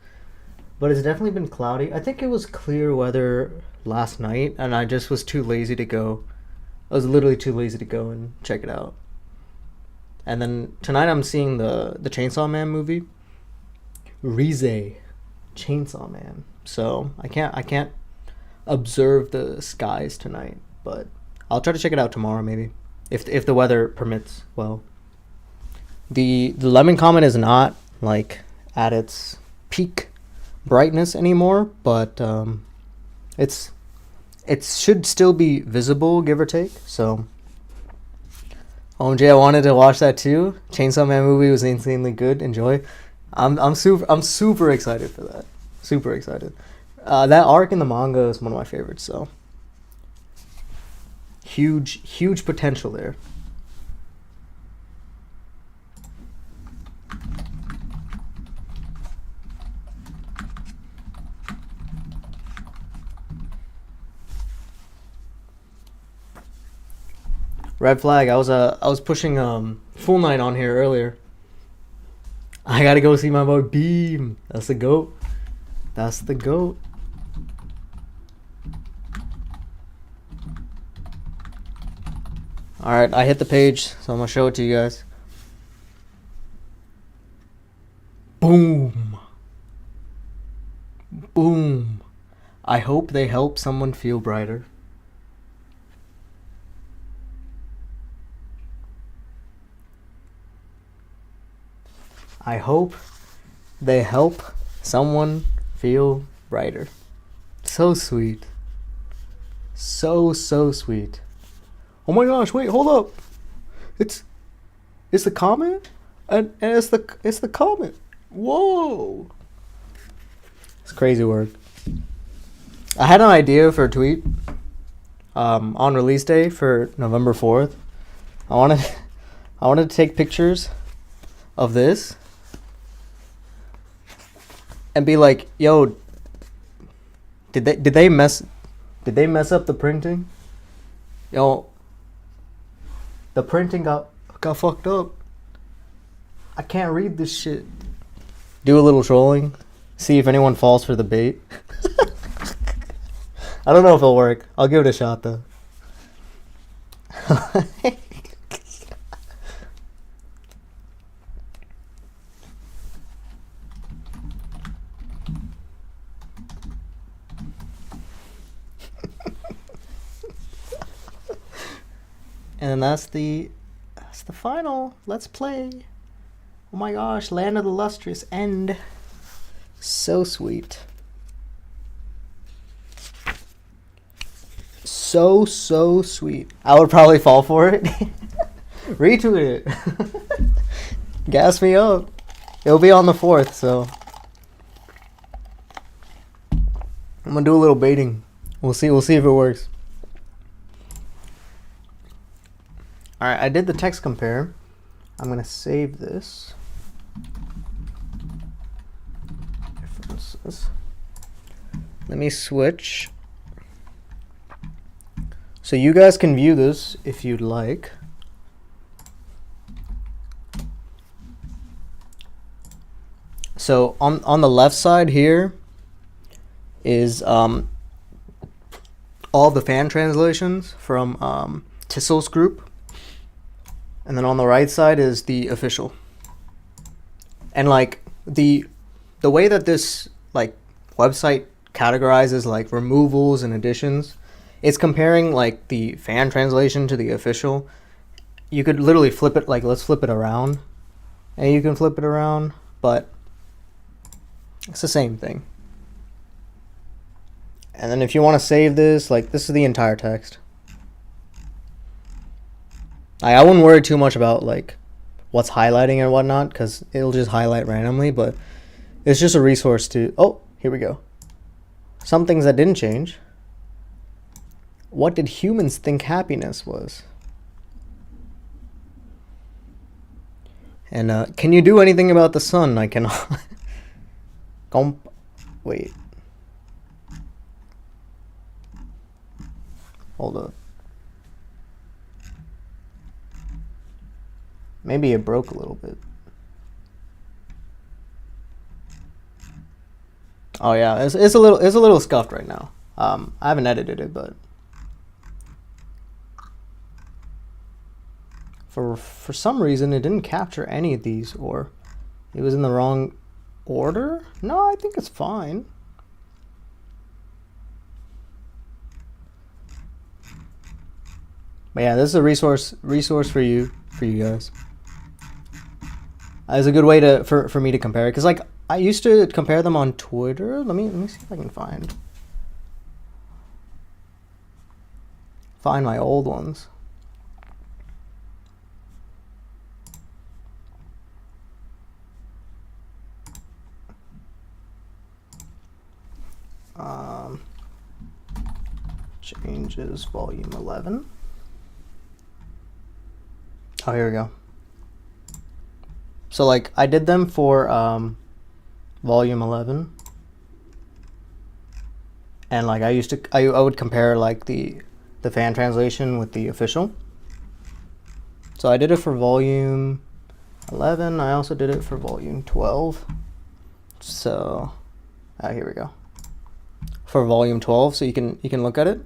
but it's definitely been cloudy. I think it was clear weather last night, and I just was too lazy to go. I was literally too lazy to go and check it out. And then tonight I'm seeing the Chainsaw Man movie. Rize, Chainsaw Man. So I can't observe the skies tonight, but I'll try to check it out tomorrow maybe, if the weather permits. Well, the lemon comet is not like at its peak brightness anymore, but it should still be visible, give or take. So. OMG, I wanted to watch that too. Chainsaw Man movie was insanely good. Enjoy. I'm super excited for that. Super excited. That arc in the manga is one of my favorites. So huge potential there. Red flag. I was pushing Full Night on here earlier. I gotta go see my boy Beam. That's the goat. That's the goat. Alright, I hit the page, so I'm gonna show it to you guys. Boom. Boom. I hope they help someone feel brighter. I hope they help someone feel brighter. So sweet. So sweet. Oh my gosh, wait, hold up. It's the comment? And it's the comment. Whoa. It's crazy work. I had an idea for a tweet on release day for November 4th. I wanted to take pictures of this and be like, yo, did they mess up the printing? Yo, the printing got fucked up. I can't read this shit. Do a little trolling. See if anyone falls for the bait. I don't know if it'll work. I'll give it a shot though. And then that's the final. Let's play. Oh my gosh, Land of the Lustrous end. So sweet. So sweet. I would probably fall for it. Retweet it. Gas me up. It'll be on the 4th, so I'm gonna do a little baiting. We'll see if it works. Alright, I did the text compare. I'm gonna save this. Differences. Let me switch. So you guys can view this if you'd like. So on the left side here is all the fan translations from Tissel's group. And then on the right side is the official. And like the way that this like website categorizes like removals and additions, it's comparing like the fan translation to the official. You could literally flip it, like let's flip it around. And you can flip it around, but it's the same thing. And then if you want to save this, like this is the entire text. I wouldn't worry too much about like what's highlighting and whatnot, because it'll just highlight randomly, but it's just a resource to, oh, here we go. Some things that didn't change. What did humans think happiness was? And can you do anything about the sun? I cannot. Wait. Hold up. Maybe it broke a little bit. Oh yeah, it's a little scuffed right now. I haven't edited it, but for some reason it didn't capture any of these, or it was in the wrong order. No, I think it's fine. But yeah, this is a resource for you guys. It's a good way to for me to compare it, because like I used to compare them on Twitter. Let me see if I can find my old ones. Changes volume 11. Oh, here we go. So like I did them for volume 11, and like I would compare like the fan translation with the official. So I did it for volume 11. I also did it for volume 12. So here we go. For volume 12, so you can look at it.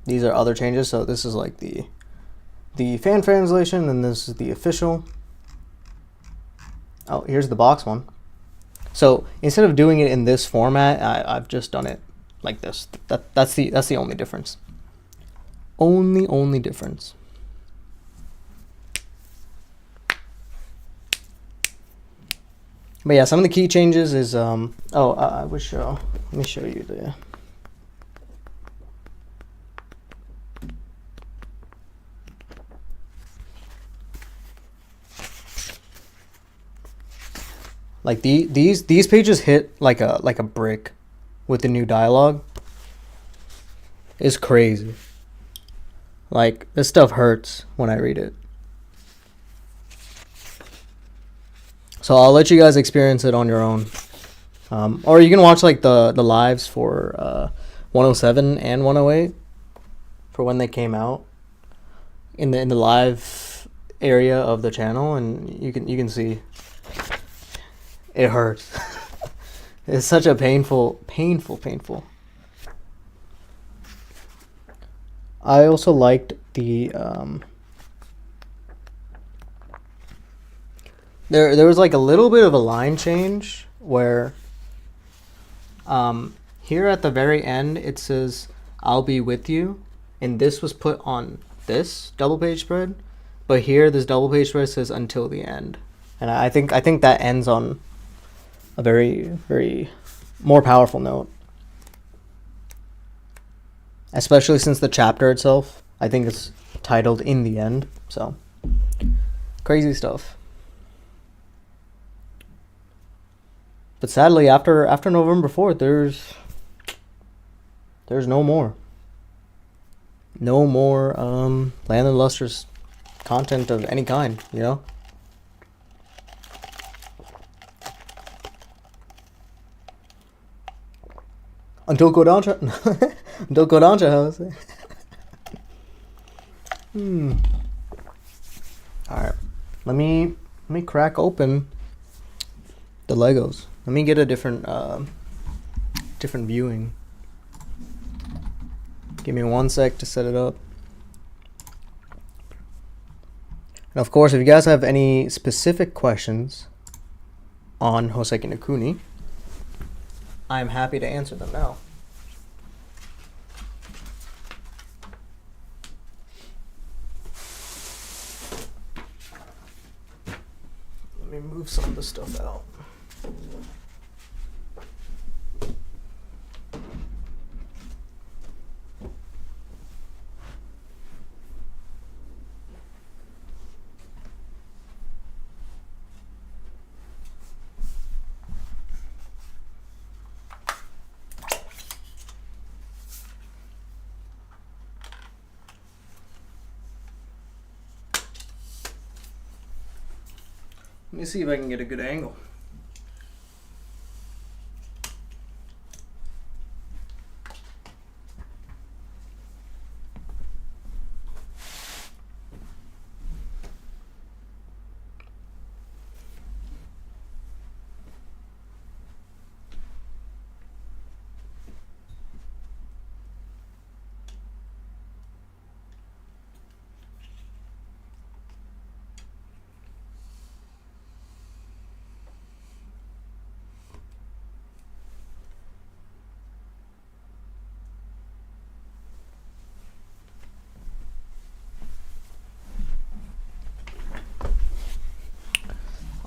These are other changes. So this is like the fan translation, and this is the official. Oh, here's the box one. So instead of doing it in this format, I've just done it like this. That's the only difference. Only difference. But yeah, some of the key changes is I would show. Let me show you the. Like these pages hit like a brick with the new dialogue. It's crazy. Like, this stuff hurts when I read it. So I'll let you guys experience it on your own. Or you can watch like the lives for 107 and 108 for when they came out in the live area of the channel, and you can see it hurts. It's such a painful. I also liked the there was like a little bit of a line change where here at the very end it says "I'll be with you," and this was put on this double page spread, but here this double page spread says "until the end," and I think that ends on a very more powerful note. Especially since the chapter itself, I think it's titled "In the End." So, crazy stuff. But sadly, after November 4th, there's no more. No more Land of Lustrous content of any kind, you know? Until Kodansha. Until Kodansha House. Alright. Let me crack open the Legos. Let me get a different viewing. Give me 1 sec to set it up. And of course, if you guys have any specific questions on Houseki no Kuni, I'm happy to answer them now. Let me move some of the stuff out. Let me see if I can get a good angle.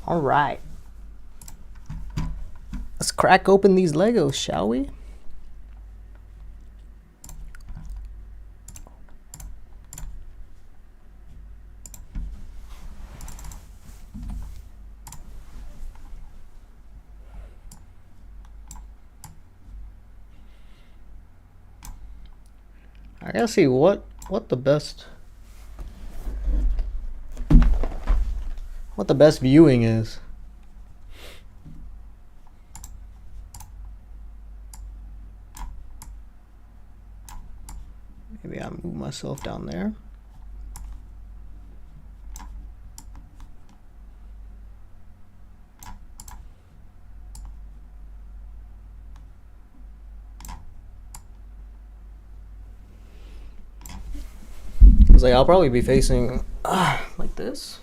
All right. Let's crack open these Legos, shall we? I gotta see what the best viewing is. Maybe I'll move myself down there. like, I'll probably be facing like this.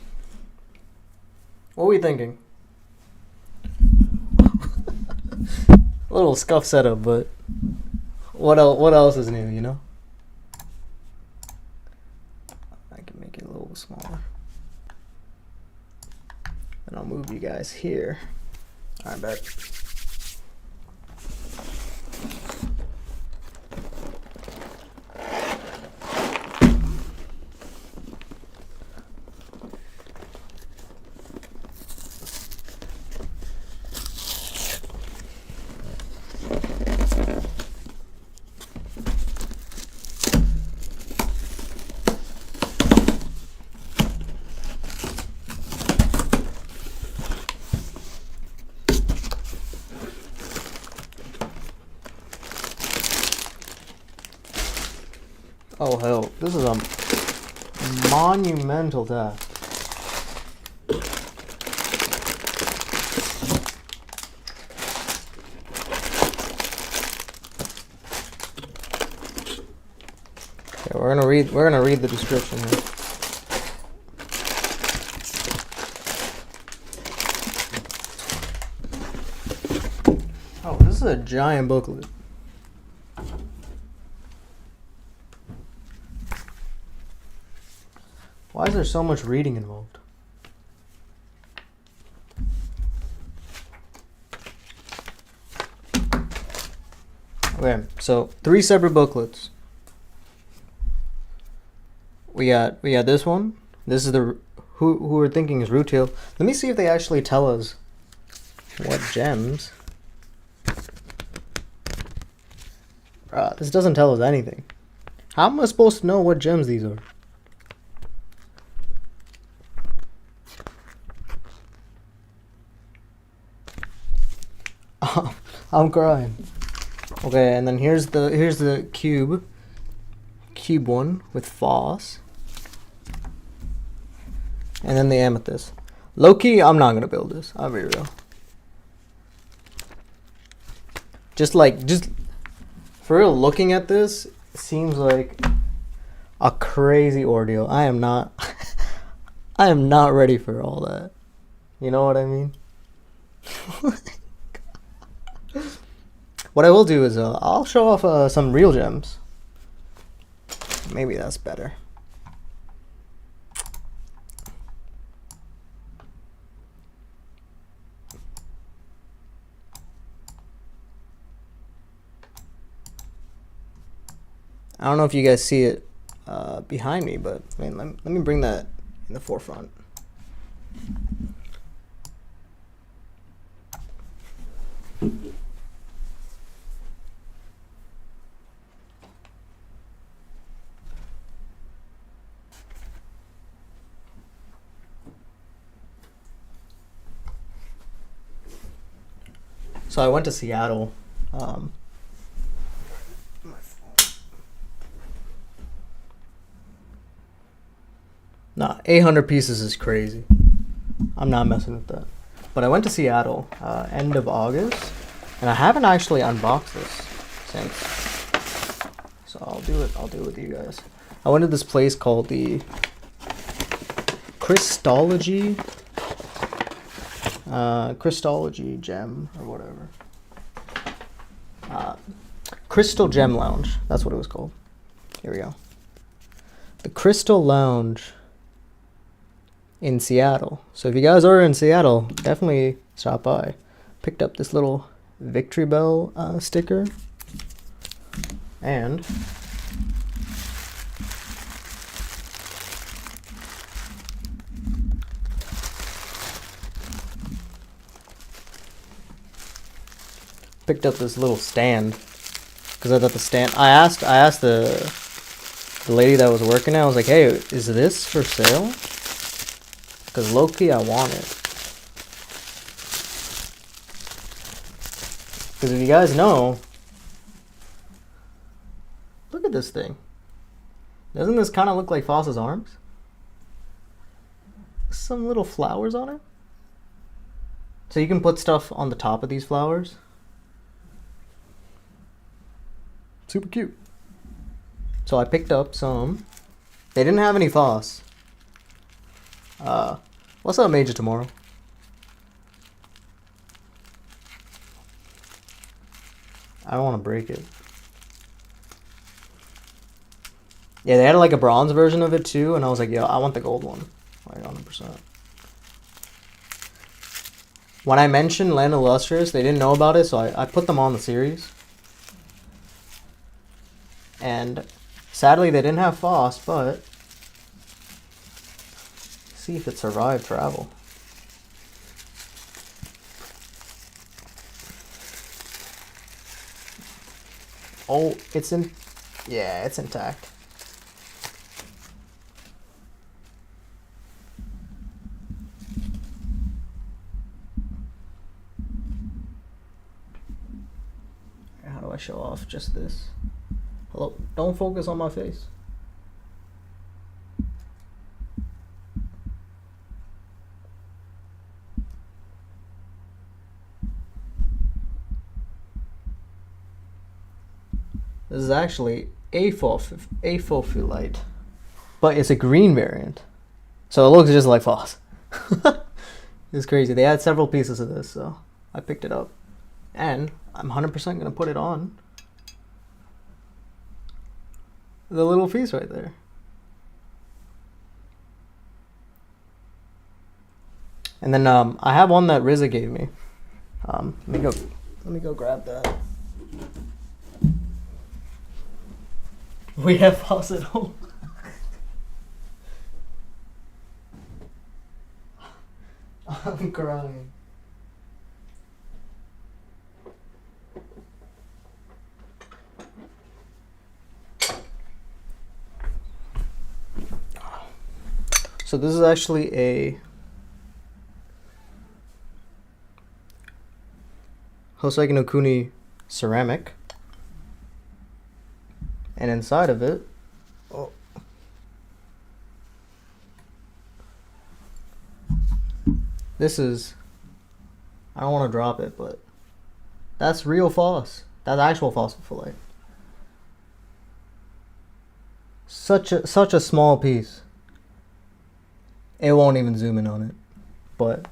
What are we thinking? A little scuff setup, but what else? What else is new? You know. I can make it a little smaller, and I'll move you guys here. All right, bet. Oh hell, this is a monumental task. Okay, we're gonna read the description here. Oh, this is a giant booklet. Why is there so much reading involved? Okay, so 3 separate booklets. We got this one. This is the who we're thinking is root tail. Let me see if they actually tell us what gems. This doesn't tell us anything. How am I supposed to know what gems these are? I'm crying. Okay, and then here's the cube one with Foss, and then the amethyst. Low key, I'm not gonna build this. I'll be real. Just for real, looking at this, it seems like a crazy ordeal. I am not. I am not ready for all that. You know what I mean? What I will do is I'll show off some real gems. Maybe that's better. I don't know if you guys see it behind me, but I mean, let me bring that in the forefront. So I went to Seattle. Nah, 800 pieces is crazy. I'm not messing with that. But I went to Seattle end of August, and I haven't actually unboxed this since. So I'll do it with you guys. I went to this place called the Christology Gem or whatever. Crystal Gem Lounge. That's what it was called. Here we go. The Crystal Lounge in Seattle. So if you guys are in Seattle, definitely stop by. Picked up this little Victory Bell sticker. And picked up this little stand because I thought the stand. I asked the lady that was working there. I was like, "Hey, is this for sale?" Because low-key, I want it. Because if you guys know, look at this thing. Doesn't this kind of look like Foss's arms? Some little flowers on it. So you can put stuff on the top of these flowers. Super cute. So I picked up some They didn't have any Foss. What's up, Major Tomorrow? I don't want to break it. Yeah, they had like a bronze version of it too, and I was like, yo, I want the gold one. Like 100%. When I mentioned Land of Lustrous, they didn't know about it, so I put them on the series. And sadly, they didn't have Foss, but see if it survived travel. Oh, it's in... Yeah, it's intact. How do I show off just this? Hello? Don't focus on my face. This is actually a Fofilite, but it's a green variant, so it looks just like Foss. It's crazy. They had several pieces of this, so I picked it up, and I'm 100% gonna put it on the little piece right there. And then I have one that RZA gave me. Let me go grab that. We have Foss at home. I'm crying. So this is actually a Houseki no Kuni ceramic. And inside of it, oh, this is, I don't want to drop it, but that's real Foss. That's actual Fossilite. Such a small piece. It won't even zoom in on it, but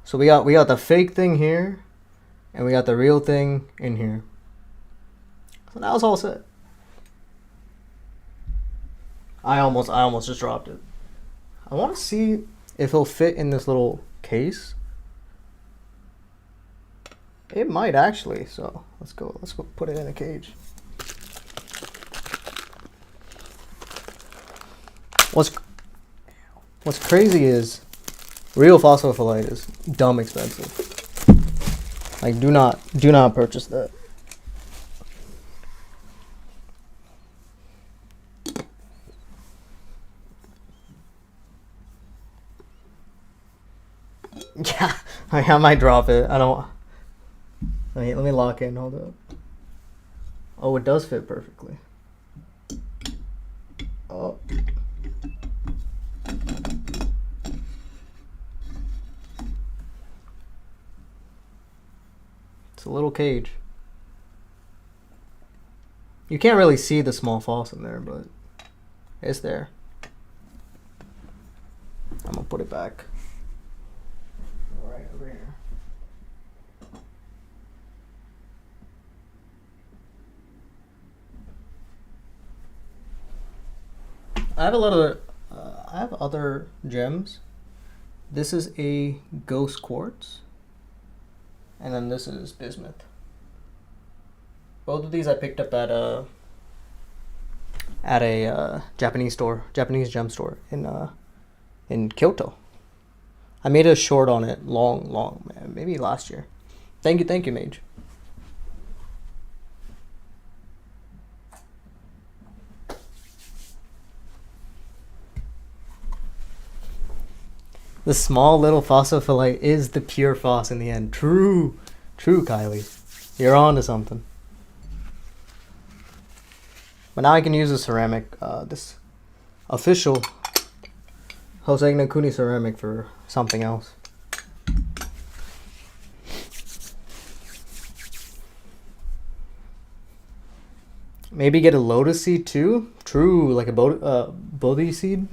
so we got the fake thing here. And we got the real thing in here. So that was all set. I almost just dropped it. I want to see if it'll fit in this little case. It might actually, so let's go put it in a cage. What's crazy is real Fossilite is dumb expensive. Like, do not purchase that. Yeah, I might drop it. I don't. Let me lock in. Hold up. Oh, it does fit perfectly. Oh. It's a little cage. You can't really see the small Foss in there, but it's there. I'm gonna put it back. Right over here. I have a lot of, I have other gems. This is a ghost quartz. And then this is bismuth. Both of these I picked up at a Japanese gem store in Kyoto. I made a short on it long, maybe last year. Thank you, Mage. The small little Fossilite is the pure Foss in the end. True, Kylie. You're on to something. But now I can use a ceramic, this official Houseki no Kuni ceramic for something else. Maybe get a lotus seed too. True, like a bodhi seed.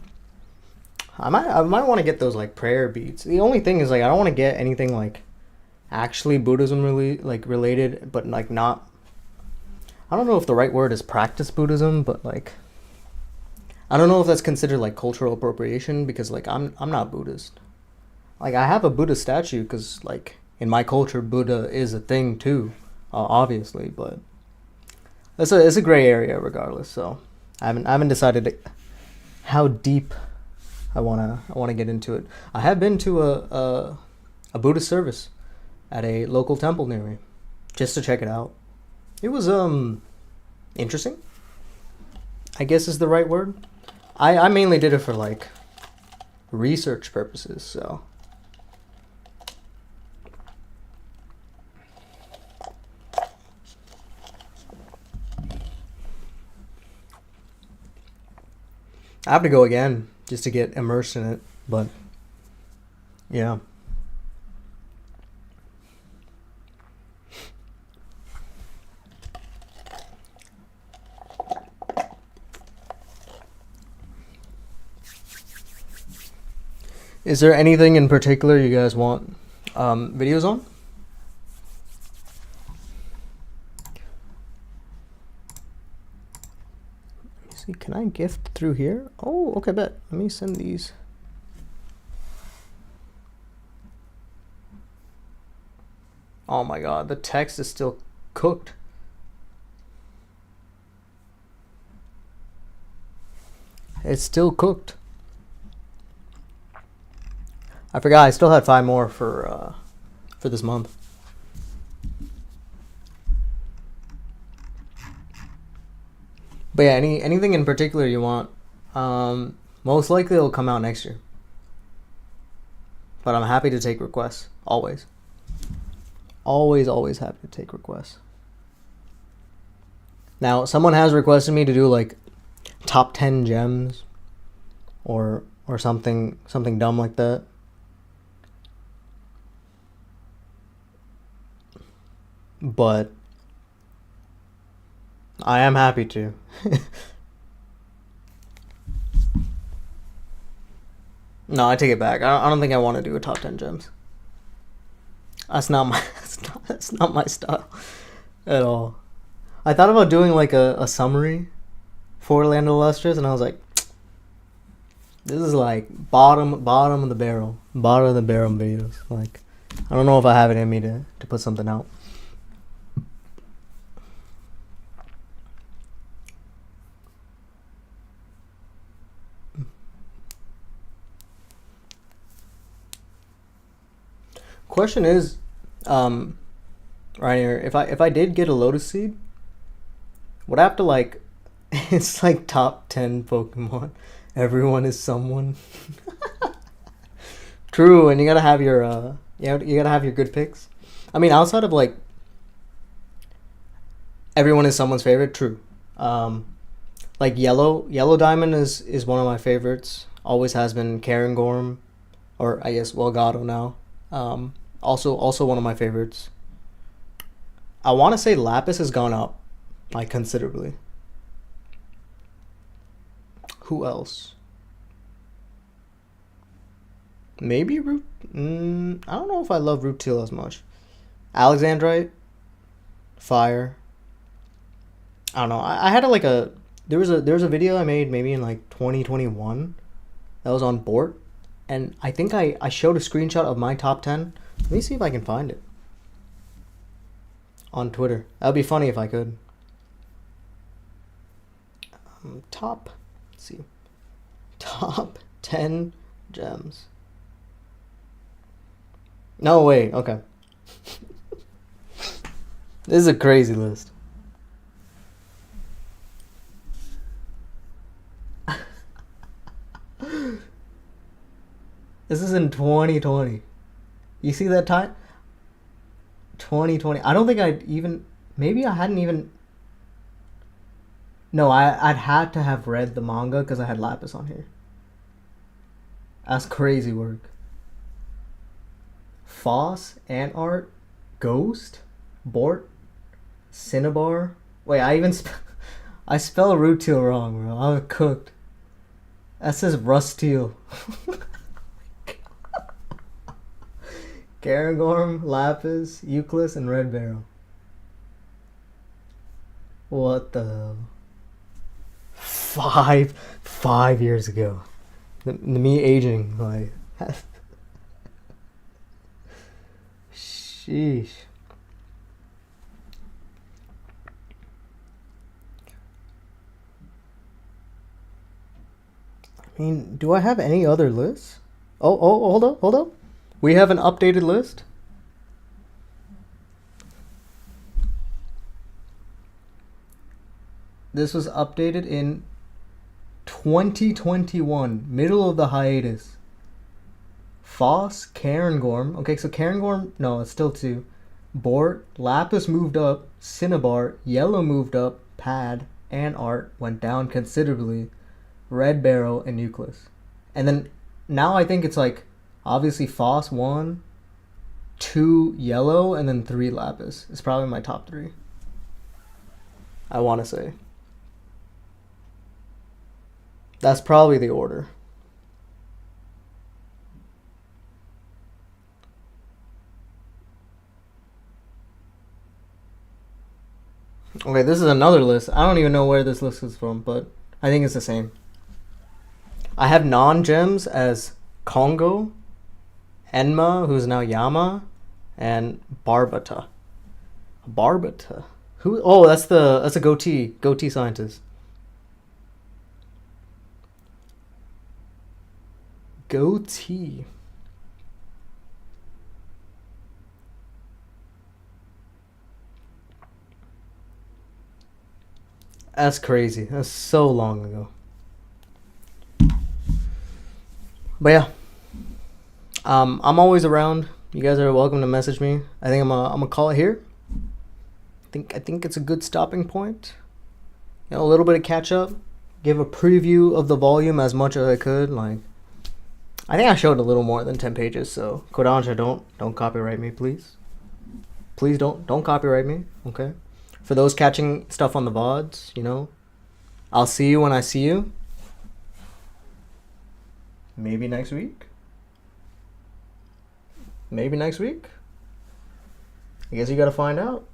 I might want to get those like prayer beads. The only thing is like I don't want to get anything like actually Buddhism really like related, but like not. I don't know if the right word is practice Buddhism, but like I don't know if that's considered like cultural appropriation because like I'm not Buddhist. Like I have a Buddha statue because like in my culture Buddha is a thing too, obviously, but it's a gray area regardless. So I haven't decided how deep I wanna get into it. I have been to a Buddhist service at a local temple near me, just to check it out. It was interesting, I guess is the right word. I mainly did it for like research purposes, so. I have to go again just to get immersed in it, but yeah. Is there anything in particular you guys want videos on? Let me see, can I gift through here? Oh, okay, bet. Let me send these. Oh my god, the text is still cooked. It's still cooked. I forgot I still had 5 more for this month. But yeah, anything in particular you want? Most likely it'll come out next year. But I'm happy to take requests, always. Always happy to take requests. Now, someone has requested me to do like top 10 gems or something dumb like that. But I am happy to. No, I take it back. I don't think I want to do a top 10 gems. That's not my that's not my style at all. I thought about doing like a summary for Land of the Lustrous, and I was like, this is like bottom of the barrel videos. Like, I don't know if I have it in me to put something out. Question is, right here, if I did get a lotus seed, would I have to like, it's like top 10 Pokemon. Everyone is someone. True, and you gotta have your you gotta have your good picks. I mean, outside of like, everyone is someone's favorite. True. Like Yellow Diamond is one of my favorites. Always has been. Cairngorm, or I guess Welgado now. Also one of my favorites. I want to say Lapis has gone up, like, considerably. Who else? Maybe Root. I don't know if I love Rootil as much. Alexandrite, Fire. I don't know. I had there was a video I made maybe in like 2021 that was on Bort, and I think I showed a screenshot of my top 10. Let me see if I can find it on Twitter. That would be funny if I could. Let's see. Top 10 gems. No way. Okay. This is a crazy list. This is in 2020. You see that time? 2020. I don't think I'd even... Maybe I hadn't even... No, I'd had to have read the manga because I had Lapis on here. That's crazy work. Foss, Antart, Ghost, Bort, Cinnabar. Wait, I I spell Rutile wrong, bro. I was cooked. That says Rustile. Garangorm, Lapis, Euclid, and Red Barrel. What the hell? 5 years ago. The me aging, like. Sheesh. I mean, do I have any other lists? Oh, hold up. We have an updated list. This was updated in 2021, middle of the hiatus. Foss, Cairngorm. Okay, so Cairngorm, no, it's still 2. Bort, Lapis moved up, Cinnabar, Yellow moved up, Pad, and Art went down considerably. Red Barrel, and Euclid. And then now I think it's like obviously Foss 1, 2 Yellow, and then 3 Lapis. It's probably my top 3. I want to say. That's probably the order. Okay, this is another list. I don't even know where this list is from, but I think it's the same. I have non-gems as Congo, Enma, who's now Yama, and Barbata. Barbata. Who? Oh, that's a goatee scientist. Goatee. That's crazy. That's so long ago. But yeah, I'm always around. You guys are welcome to message me. I think I'm gonna call it here. I think it's a good stopping point. You know, a little bit of catch up. Give a preview of the volume as much as I could. Like, I think I showed a little more than 10 pages. So Kodansha, don't copyright me, please. Please don't copyright me. Okay. For those catching stuff on the VODs, you know, I'll see you when I see you. Maybe next week. I guess you gotta find out.